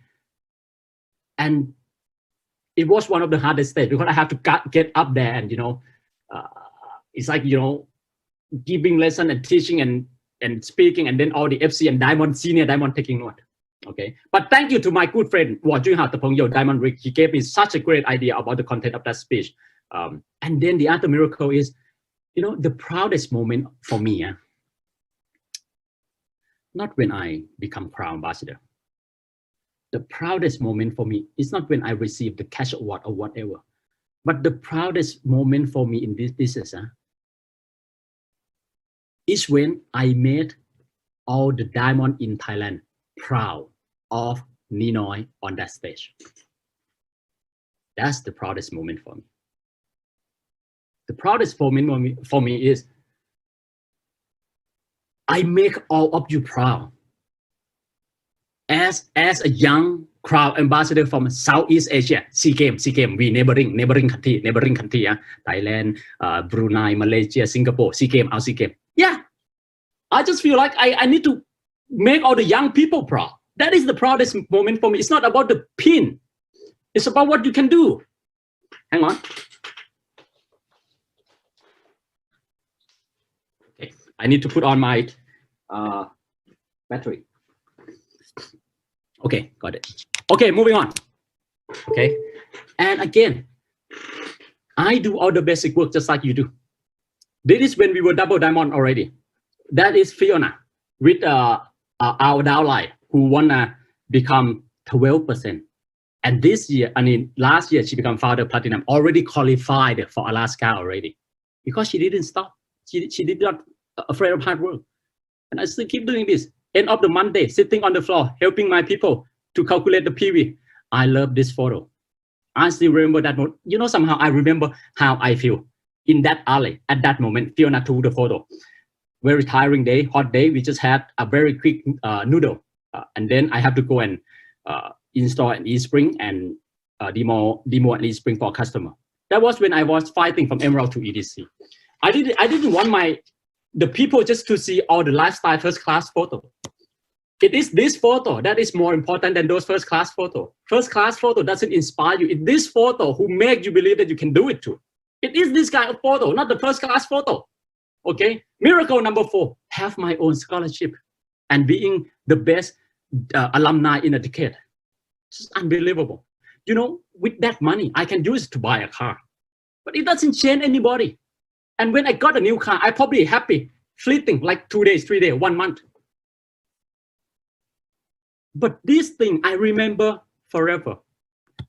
it was one of the hardest days because I have to get up there and it's like giving lesson and teaching and speaking, and then all the FC and Diamond, senior Diamond taking note. Okay, but thank you to my good friend Diamond Rick. He gave me such a great idea about the content of that speech. And then the other miracle is, the proudest moment for me, not when I become Crown Ambassador. The proudest moment for me is not when I receive the cash award or whatever, But the proudest moment for me in this business is when I made all the diamond in Thailand proud of Ninoy on that stage. That's the proudest moment for me. The proudest moment for me is I make all of you proud. As a young crowd ambassador from Southeast Asia, SEA Games, we neighboring country, Thailand, Brunei, Malaysia, Singapore, SEA Games. Yeah, I just feel like I need to make all the young people proud. That is the proudest moment for me. It's not about the pin. It's about what you can do. Hang on. Okay, I need to put on my battery. Okay, got it. Okay, moving on. Okay, and again, I do all the basic work just like you do. This is when we were double diamond already. That is Fiona with our downline who wanna become 12%. And this year, last year, she became founder platinum, already qualified for Alaska already, because she didn't stop. She did not afraid of hard work. And I still keep doing this. End of the Monday, sitting on the floor, helping my people to calculate the PV. I love this photo. I still remember that moment. You know, somehow I remember how I feel in that alley at that moment. Fiona took the photo. Very tiring day, hot day. We just had a very quick noodle. And then I have to go and install an eSpring and demo an eSpring for a customer. That was when I was fighting from Emerald to EDC. I didn't want the people just to see all the lifestyle first class photo. It is this photo that is more important than those first class photo. First class photo doesn't inspire you. It's this photo who make you believe that you can do it too. It is this kind of photo, not the first class photo. Okay, miracle number 4, have my own scholarship and being the best alumni in a decade. It's unbelievable. You know, with that money, I can use it to buy a car, but it doesn't change anybody. And when I got a new car, I probably happy, fleeting, like 2 days, 3 days, 1 month. But this thing I remember forever.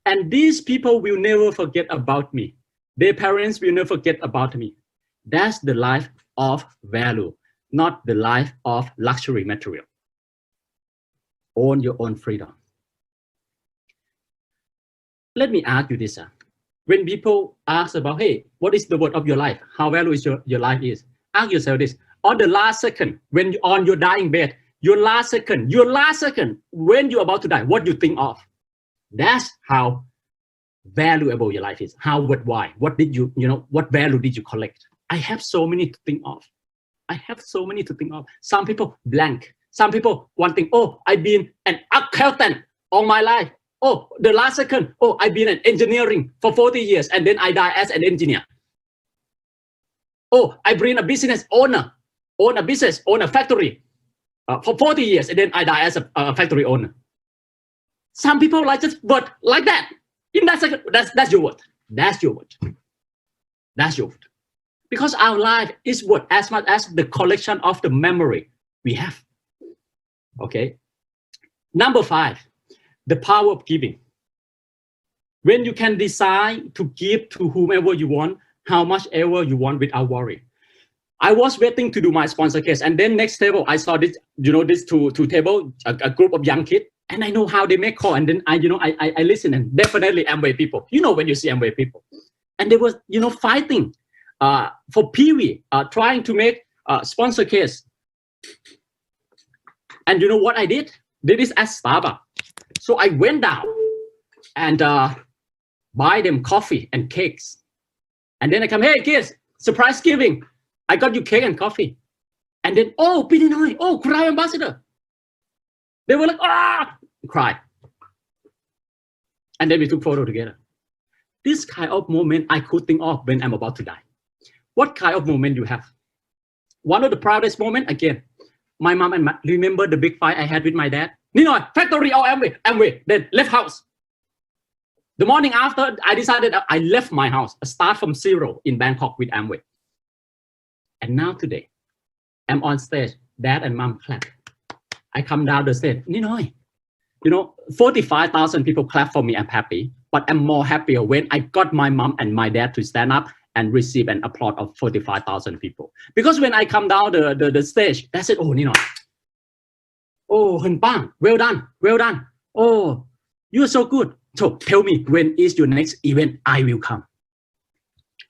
And these people will never forget about me. Their parents will never forget about me. That's the life of value, not the life of luxury material. Own your own freedom. Let me ask you this. When people ask about, hey, what is the word of your life? How value is your life is? Ask yourself this. On the last second, when you're on your dying bed, your last second, when you're about to die, what you think of? That's how valuable your life is. How, what, why? What did what value did you collect? I have so many to think of. Some people blank. Some people one thing, oh, I've been an accountant all my life. Oh, the last second, oh, I've been in engineering for 40 years and then I die as an engineer. Oh, I've been a business owner, own a factory for 40 years and then I die as a factory owner. Some people like just word like that. In that second, that's your word. That's your word. Because our life is what as much as the collection of the memory we have. Okay. Number 5, the power of giving. When you can decide to give to whomever you want, how much ever you want without worry. I was waiting to do my sponsor case, and then next table I saw this, this two table, a group of young kids, and I know how they make call, and then I listen, and definitely Amway people. When you see Amway people, and they was fighting for PV, trying to make sponsor case. And you know what I did? Did this at Starbucks. So I went down and buy them coffee and cakes. And then I come, hey kids, surprise giving. I got you cake and coffee. And then, oh, Ninoy, oh, Crowd Ambassador. They were like, ah, cry. And then we took photo together. This kind of moment I could think of when I'm about to die. What kind of moment you have? One of the proudest moment, again, my mom and remember the big fight I had with my dad? Ninoy, factory or Amway, then left house. The morning after, I decided I left my house. I start from 0 in Bangkok with Amway. And now today, I'm on stage, dad and mom clap. I come down the stage, Ninoy, 45,000 people clap for me. I'm happy, but I'm more happier when I got my mom and my dad to stand up and receive an applause of 45,000 people. Because when I come down the stage, they said, "Oh, Ninoy, oh, 很棒, well done, well done. Oh, you're so good. So tell me, when is your next event? I will come."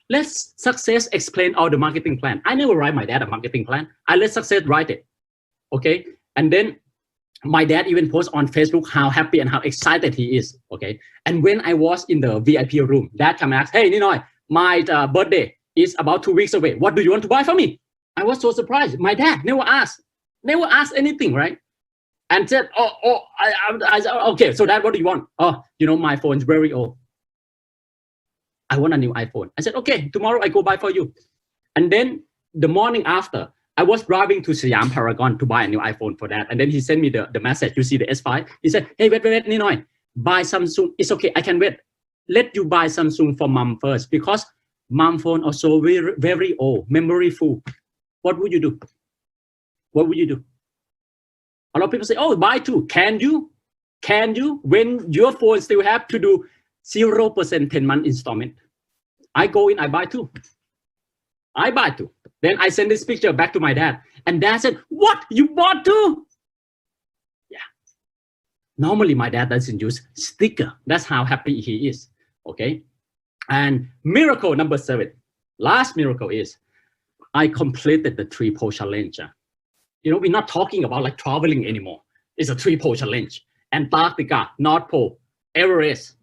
Let's Success explain all the marketing plan. I never write my dad a marketing plan. I let Success write it. Okay. And then my dad even posts on Facebook how happy and how excited he is. Okay. And when I was in the VIP room, dad came and asked, "Hey, Ninoy, my birthday is about 2 weeks away. What do you want to buy for me?" I was so surprised. My dad never asked anything, right? And said, I said, "Okay, so dad, what do you want?" "Oh, my phone's very old. I want a new iPhone." I said, "Okay, tomorrow I go buy for you." And then the morning after, I was driving to Siam Paragon to buy a new iPhone for that. And then he sent me the message. You see the S5? He said, "Hey, wait, Ninoy, buy Samsung. It's okay, I can wait. Let you buy Samsung for mom first because mom phone also very, very old, memory full. What would you do?" What would you do? A lot of people say, "Oh, buy two." Can you? When your phone still have to do 0% 10-month installment? I go in, I buy two. Then I send this picture back to my dad. And dad said, "What? You bought two?" Yeah. Normally, my dad doesn't use sticker. That's how happy he is. Okay. And miracle number 7. Last miracle is I completed the 3-pole challenge. We're not talking about like traveling anymore. It's a 3-pole challenge. Antarctica, North Pole, Everest,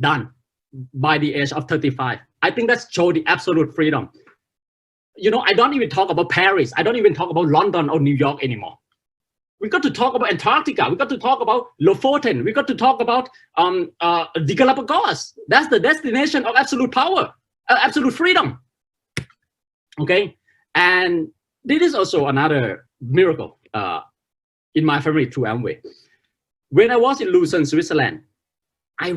done by the age of 35. I think that shows the absolute freedom. I don't even talk about Paris. I don't even talk about London or New York anymore. We got to talk about Antarctica. We got to talk about Lofoten. We got to talk about the Galapagos. That's the destination of absolute power, absolute freedom. Okay, and this is also another miracle in my family through Amway. When I was in Lucerne, Switzerland, I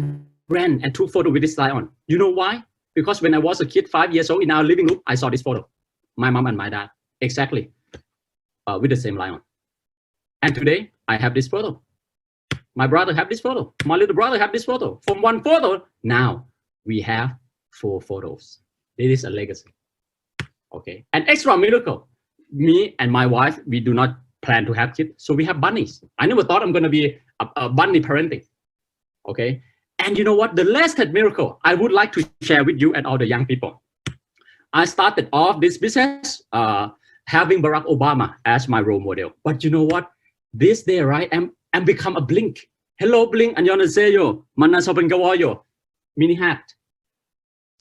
ran and took photo with this lion. You know why? Because when I was a kid, 5 years old, in our living room, I saw this photo. My mom and my dad, exactly, with the same lion. And today, I have this photo. My brother have this photo. My little brother have this photo. From one photo, now we have 4 photos. This is a legacy. Okay. An extra miracle. Me and my wife, we do not plan to have kids, so we have bunnies. I never thought I'm going to be a bunny parenting. Okay. And you know what? The last miracle I would like to share with you and all the young people. I started off this business having Barack Obama as my role model. But you know what? This day, right, I'm become a Blink. Hello, Blink. 안녕하세요. 만나서 반가워요. Mini hat.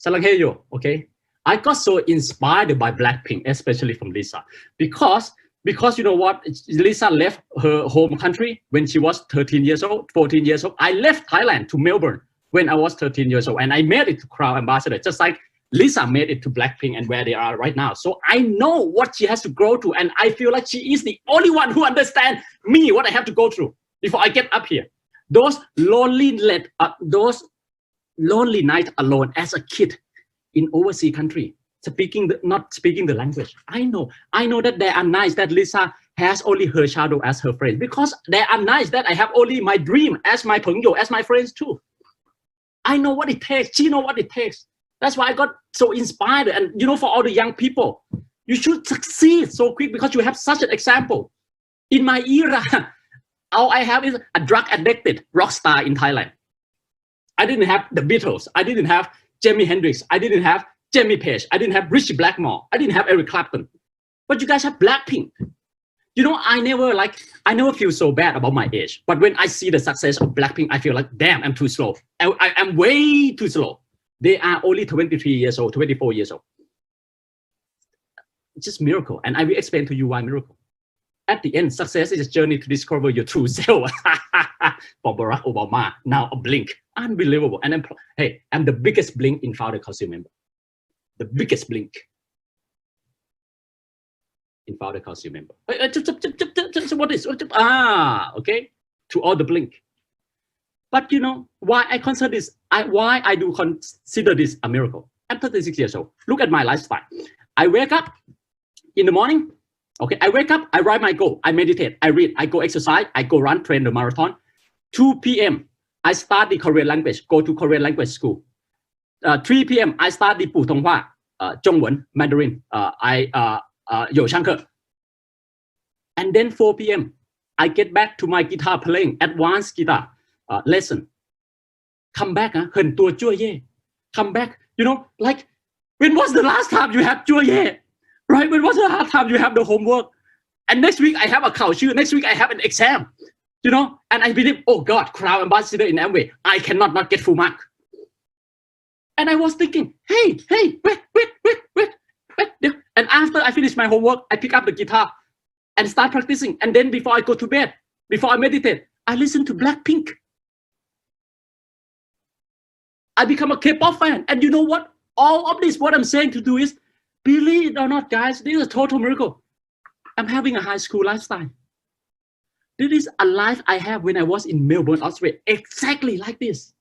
사랑해요. Okay. I got so inspired by Blackpink, especially from Lisa, because you know what? Lisa left her home country when she was 13 years old, 14 years old. I left Thailand to Melbourne when I was 13 years old, and I made it to Crown Ambassador, just like Lisa made it to Blackpink and where they are right now. So I know what she has to go through, and I feel like she is the only one who understands me, what I have to go through before I get up here. Those lonely nights alone as a kid in overseas country, not speaking the language. I know that they are nights that Lisa has only her shadow as her friend, because there are nights that I have only my dream as my朋友, as my friends too. I know what it takes. She know what it takes. That's why I got so inspired. And for all the young people, you should succeed so quick because you have such an example. In my era, all I have is a drug addicted rock star in Thailand. I didn't have the Beatles. I didn't have Jimi Hendrix. I didn't have Jimmy Page. I didn't have Richie Blackmore. I didn't have Eric Clapton. But you guys have Blackpink. I never feel so bad about my age. But when I see the success of Blackpink, I feel like, damn, I'm too slow. I'm way too slow. They are only 23 years old, 24 years old. It's just miracle. And I will explain to you why miracle. At the end, success is a journey to discover your true self. For Barack Obama, now a Blink. Unbelievable. And I'm the biggest Blink in Founder Council member. The biggest Blink in Founder Council member. What is? Okay. To all the Blink. But why I consider this? Why I do consider this a miracle? I'm 36 years old. Look at my lifestyle. I wake up in the morning. Okay, I wake up. I write my goal. I meditate. I read. I go exercise. I go run, train the marathon. 2 p.m. I start the Korean language, go to Korean language school. 3 p.m. I start the 普通话 中文 Mandarin. I 有上课. And then 4 p.m. I get back to my guitar playing, advanced guitar lesson. Come back, 很多作业. Come back, you know, like when was the last time you have 作业? Right? When was the last time you have the homework? And next week I have a 考试. Next week I have an exam. You know, and I believe, oh God, Crown Ambassador in Amway, I cannot not get full mark. And I was thinking, hey, wait. And after I finish my homework, I pick up the guitar and start practicing. And then before I go to bed, before I meditate, I listen to Blackpink. I become a K-pop fan. And you know what? All of this, what I'm saying to do is, believe it or not, guys, this is a total miracle. I'm having a high school lifestyle. This is a life I have when I was in Melbourne, Australia, exactly like this.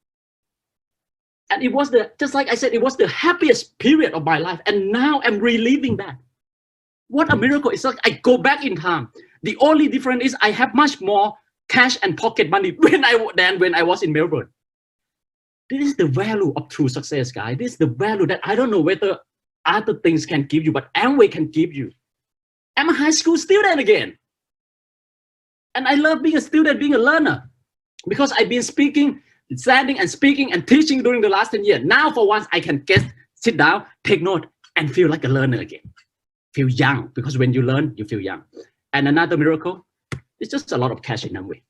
And it was just like I said, it was the happiest period of my life. And now I'm reliving that. What a miracle. It's like I go back in time. The only difference is I have much more cash and pocket money than when I was in Melbourne. This is the value of true success, guys. This is the value that I don't know whether other things can give you, but Amway can give you. I'm a high school student again. And I love being a student, being a learner, because I've been standing and speaking and teaching during the last 10 years. Now, for once, I can sit down, take note, and feel like a learner again. Feel young, because when you learn, you feel young. And another miracle, it's just a lot of cash in Amway.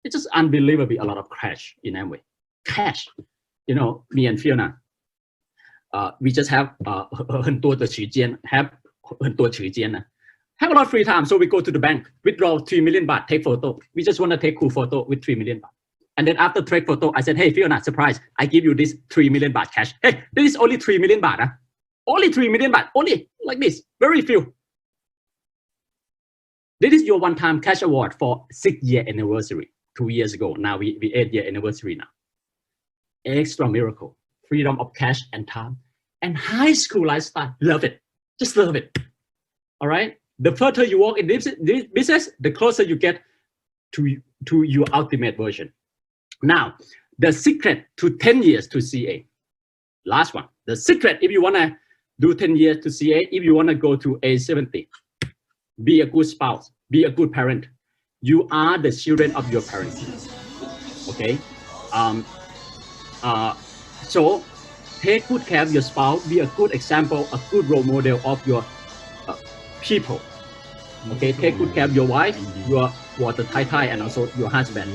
It's just unbelievably a lot of cash in Amway. Cash. You know, me and Fiona, we just have 很多的时间, have 很多时间呢. Have a lot of free time, so we go to the bank, withdraw 3 million baht, take photo. We just want to take cool photo with 3 million baht. And then after take photo, I said, hey, Fiona, surprise, I give you this 3 million baht cash. Hey, this is only 3 million baht. Huh? Only 3 million baht, only like this, very few. This is your one-time cash award for 6-year anniversary, 2 years ago. Now we 8-year anniversary now. Extra miracle, freedom of cash and time, and high school lifestyle. Love it, just love it. All right. The further you walk in this business, the closer you get to your ultimate version. Now, the secret to 10 years to CA. Last one. The secret, if you want to do 10 years to CA, if you want to go to A70, be a good spouse, be a good parent. You are the children of your parents. Okay? So, take good care of your spouse, be a good example, a good role model of your people. Okay, take good care of your wife, your water Thai, and also your husband.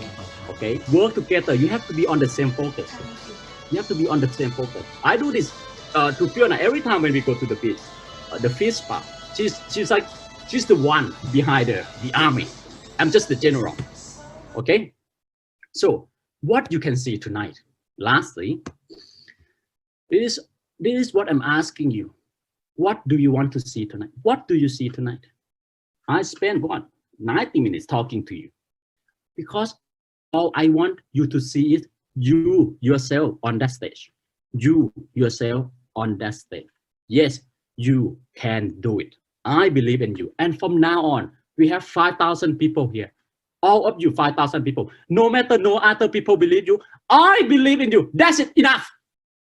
Okay, work together. You have to be on the same focus. You have to be on the same focus. I do this to Fiona every time when we go to the beach. The fish spa. She's the one behind the army. I'm just the general. Okay, so what you can see tonight. Lastly, this is what I'm asking you. What do you want to see tonight? What do you see tonight? I spent 90 minutes talking to you, because all I want you to see is you yourself on that stage. You yourself on that stage. Yes, you can do it. I believe in you. And from now on, we have 5,000 people here. All of you, 5,000 people. No matter no other people believe you, I believe in you. That's it. Enough.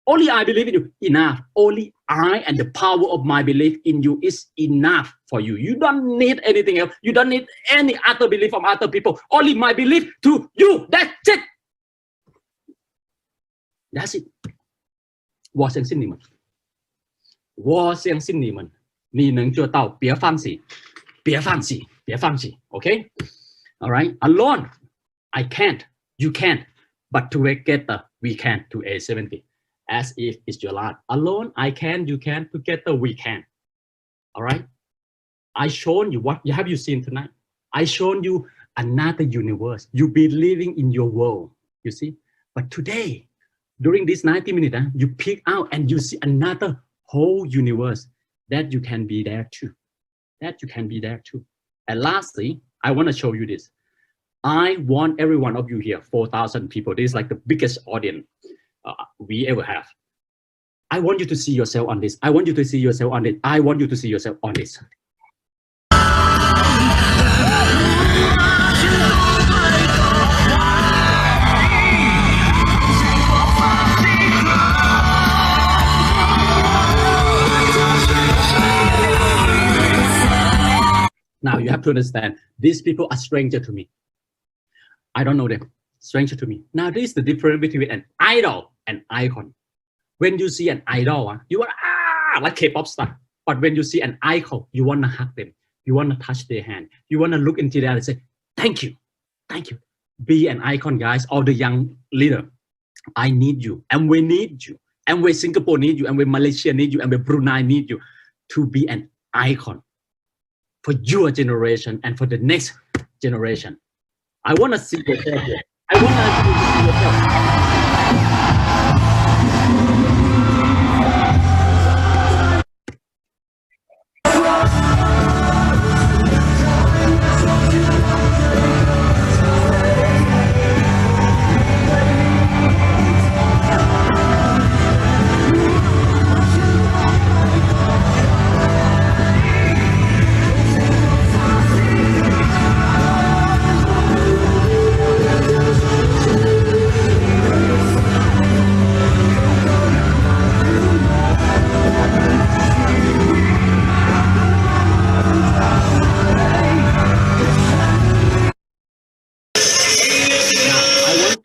Only I believe in you. Enough. Only I and the power of my belief in you is enough for you. You don't need anything else. You don't need any other belief from other people. Only my belief to you. That's it. That's it. 我相信你们。我相信你们。你能做到，别放弃，别放弃，别放弃。Okay? All right. Alone, I can't. You can't. But together, we can to A70. As if it's your lot. Alone, I can, you can, together we can. All right? I shown you what have you seen tonight? I shown you another universe. You be living in your world, you see? But today, during this 90 minutes, you pick out and you see another whole universe that you can be there too. That you can be there too. And lastly, I want to show you this. I want every one of you here, 4,000 people. This is like the biggest audience we ever have. I want you to see yourself on this. I want you to see yourself on it. I want you to see yourself on this. Now you have to understand, these people are stranger to me. I don't know them, stranger to me. Now this is the difference between an idol and icon. When you see an idol, you are like K-pop star. But when you see an icon, you want to hug them. You want to touch their hand. You want to look into their eyes and say, thank you. Thank you. Be an icon, guys. All the young leader. I need you. Amway need you. Amway Singapore need you. Amway Malaysia need you. Amway Brunei need you to be an icon for your generation and for the next generation. I want to see yourself here. I want to see yourself.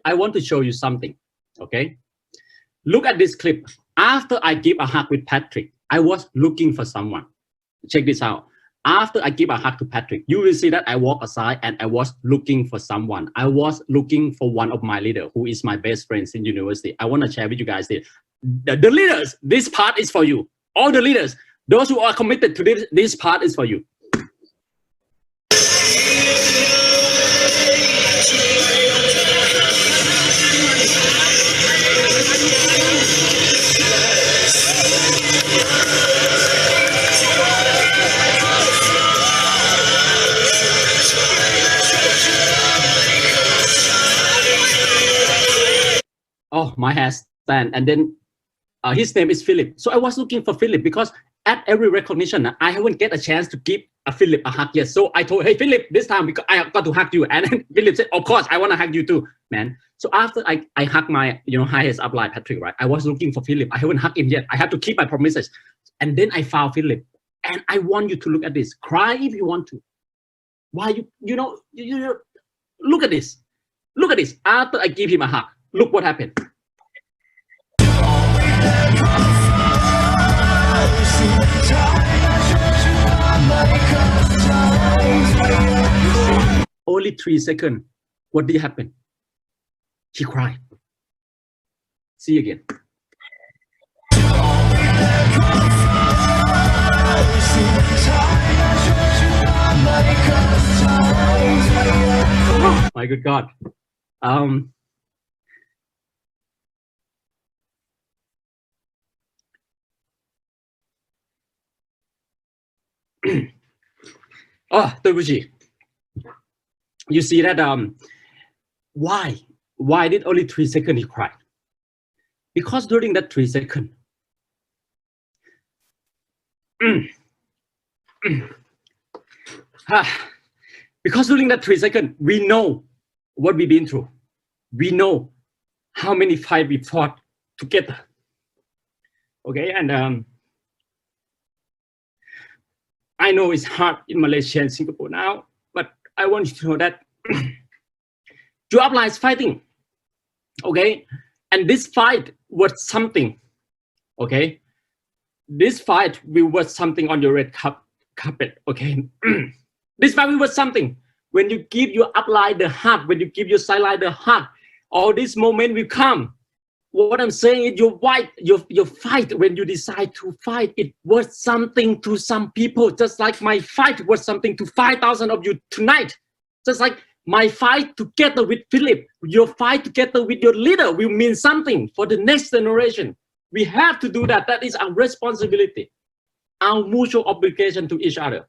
I want to show you something, okay? Look at this clip. After I give a hug with Patrick, I was looking for someone. Check this out. After I give a hug to Patrick, you will see that I walk aside and I was looking for someone. I was looking for one of my leaders who is my best friends in university. I want to share with you guys this. The leaders, this part is for you. All the leaders, those who are committed to this part is for you. Oh, my hair stand. And then his name is Philip. So I was looking for Philip because at every recognition, I haven't get a chance to give a Philip a hug yet. So I told, hey, Philip, this time because I got to hug you. And then Philip said, of course, I want to hug you too, man. So after I hug my, highest upline, Patrick, right? I was looking for Philip. I haven't hugged him yet. I have to keep my promises. And then I found Philip. And I want you to look at this. Cry if you want to. Why you look at this. Look at this. After I give him a hug, look what happened. Only 3 seconds. What did happen? He cried. See you again. Oh, my good God. Oh, Tobuchi. You see that why did only 3 seconds he cried? Because during that 3 seconds, because during that 3 seconds, we know what we've been through. We know how many fights we fought together. Okay, and I know it's hard in Malaysia and Singapore now, but I want you to know that your upline is fighting, okay? And this fight was something, okay? This fight will was something on your red carpet, okay? This fight will was something. When you give your upline the hug, when you give your sideline the hug, all this moment will come. What I'm saying is your fight, when you decide to fight, it was something to some people, just like my fight was something to 5,000 of you tonight. Just like my fight together with Philip, your fight together with your leader will mean something for the next generation. We have to do that. That is our responsibility, our mutual obligation to each other.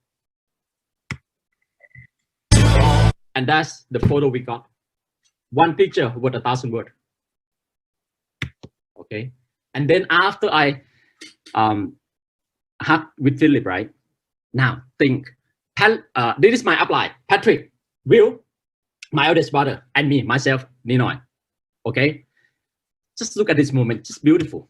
And that's the photo we got. One picture worth 1,000 words. Okay, and then after I hug with Philip, right? Now think, this is my upline, Patrick, Will, my eldest brother, and me, myself, Ninoy. Okay, just look at this moment, just beautiful.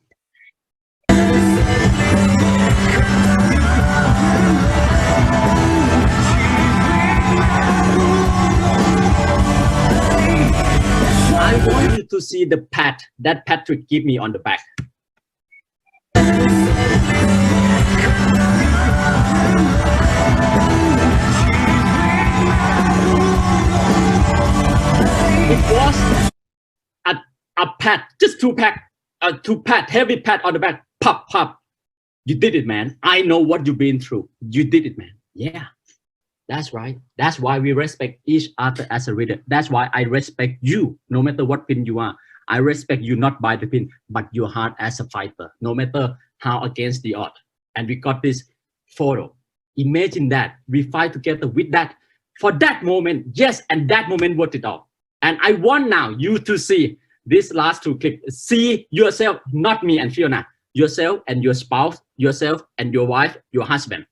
see the pat that Patrick give me on the back. It was a pat, just two pat, heavy pat on the back. Pop, pop. You did it, man. I know what you've been through. You did it, man. Yeah, that's right. That's why we respect each other as a reader. That's why I respect you, no matter what pin you are. I respect you not by the pin, but your heart as a fighter, no matter how against the odds. And we got this photo. Imagine that. We fight together with that. For that moment, yes, and that moment worth it all. And I want now you to see this last two clips. See yourself, not me and Fiona. Yourself and your spouse, yourself and your wife, your husband.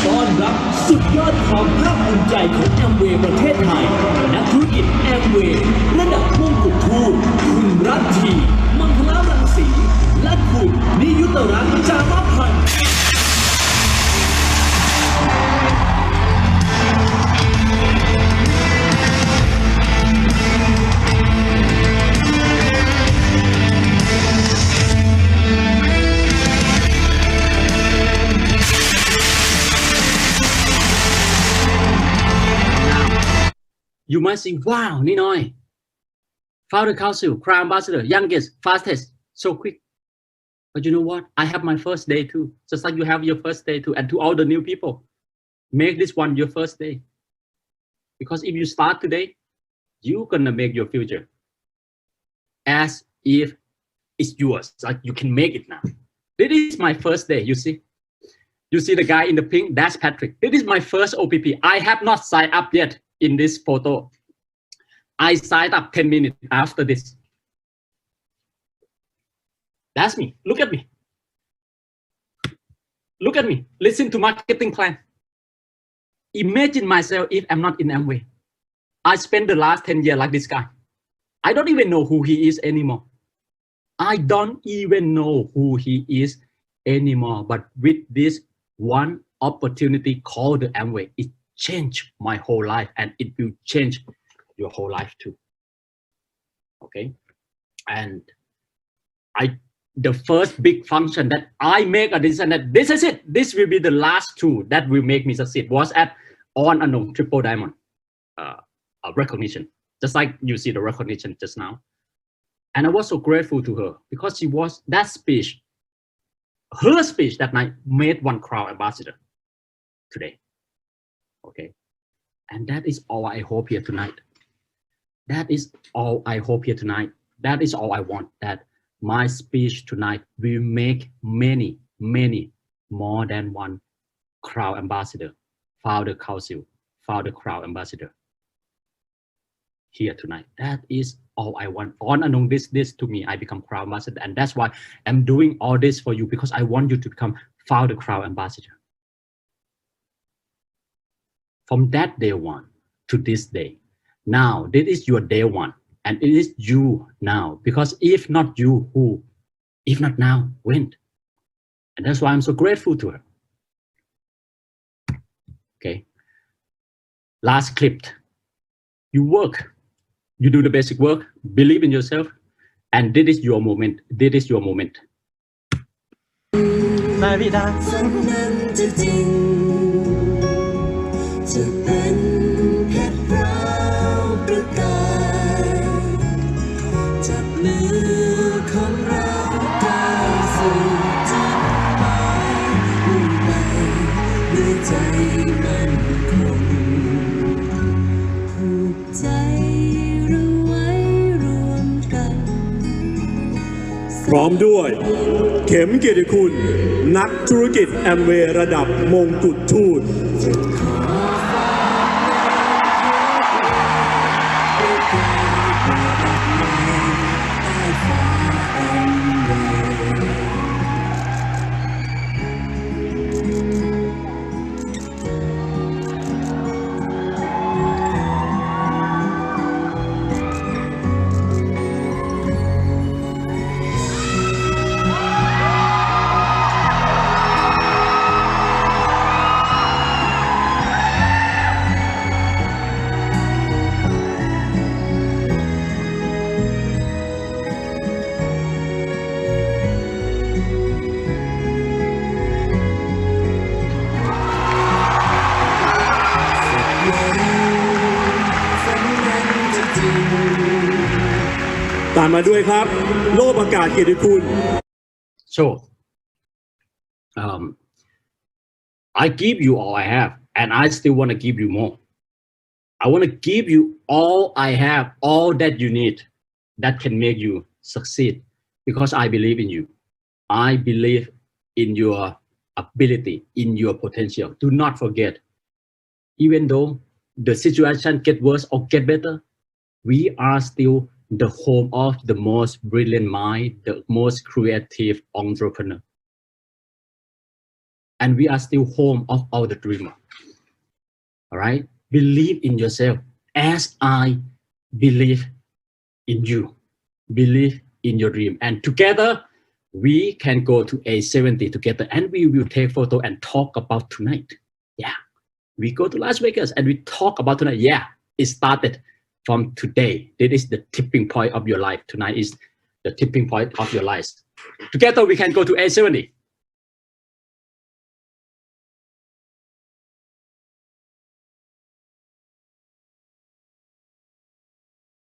ต้อนรับสุดยอดความภาคภูมิใจของแอมเวย์ประเทศไทยนักธุรกิจแอมเวย์ระดับมงกุฎทูตคุณรัตทีมังคลารังสีและคุณนิยุตรัตน์จามพันธ์ You must think, wow, Ninoy, founder council, crown ambassador, youngest, fastest, so quick. But you know what? I have my first day too, just like you have your first day too. And to all the new people, make this one your first day. Because if you start today, you're gonna make your future as if it's yours. Like you can make it now. This is my first day, you see. You see the guy in the pink? That's Patrick. This is my first OPP. I have not signed up yet. In this photo, I signed up 10 minutes after this. That's me. Look at me. Look at me. Listen to marketing plan. Imagine myself if I'm not in Amway. I spent the last 10 years like this guy. I don't even know who he is anymore. I don't even know who he is anymore. But with this one opportunity called the Amway, it changed my whole life, and it will change your whole life too. Okay, and the first big function that I make a decision that this is it. This will be the last tool that will make me succeed. Was at On Anong Triple Diamond recognition, just like you see the recognition just now. And I was so grateful to her because she was that speech. Her speech that night made one crown ambassador today. Okay, and that is all I hope here tonight. That is all I hope here tonight. That is all I want, that my speech tonight will make many, many more than one crown ambassador, founder council, founder crown ambassador here tonight. That is all I want. On Anong, this to me, I become crown ambassador, and that's why I'm doing all this for you, because I want you to become founder crown ambassador. From that day one to this day, now this is your day one, and it is you now. Because if not you, who? If not now, when? And that's why I'm so grateful to her. Okay. Last clip. You work. You do the basic work. Believe in yourself, and this is your moment. This is your moment. ได้พี่ได้ จะเป็นเพชรราวประกายจับมือของเราก้าวสู่จุดหมายมุ่งไปด้วยใจมั่นคงผูกใจเราไว้รวมกันพร้อมด้วยเข็มเกียรติคุณนักธุรกิจแอมเวย์ระดับมงกุฎทูต ตามมาด้วยครับโล่ประกาศเกียรติคุณ So, I give you all I have, and I still want to give you more. I want to give you all I have, all that you need, that can make you succeed, because I believe in you. I believe in your ability, in your potential. Do not forget, even though the situation get worse or get better, we are still the home of the most brilliant mind, the most creative entrepreneur. And we are still home of all the dreamer. All right? Believe in yourself as I believe in you. Believe in your dream. And together, we can go to A70 together, and we will take photo and talk about tonight. Yeah. We go to Las Vegas and we talk about tonight. Yeah, it started from today. This is the tipping point of your life. Tonight is the tipping point of your life. Together we can go to A70.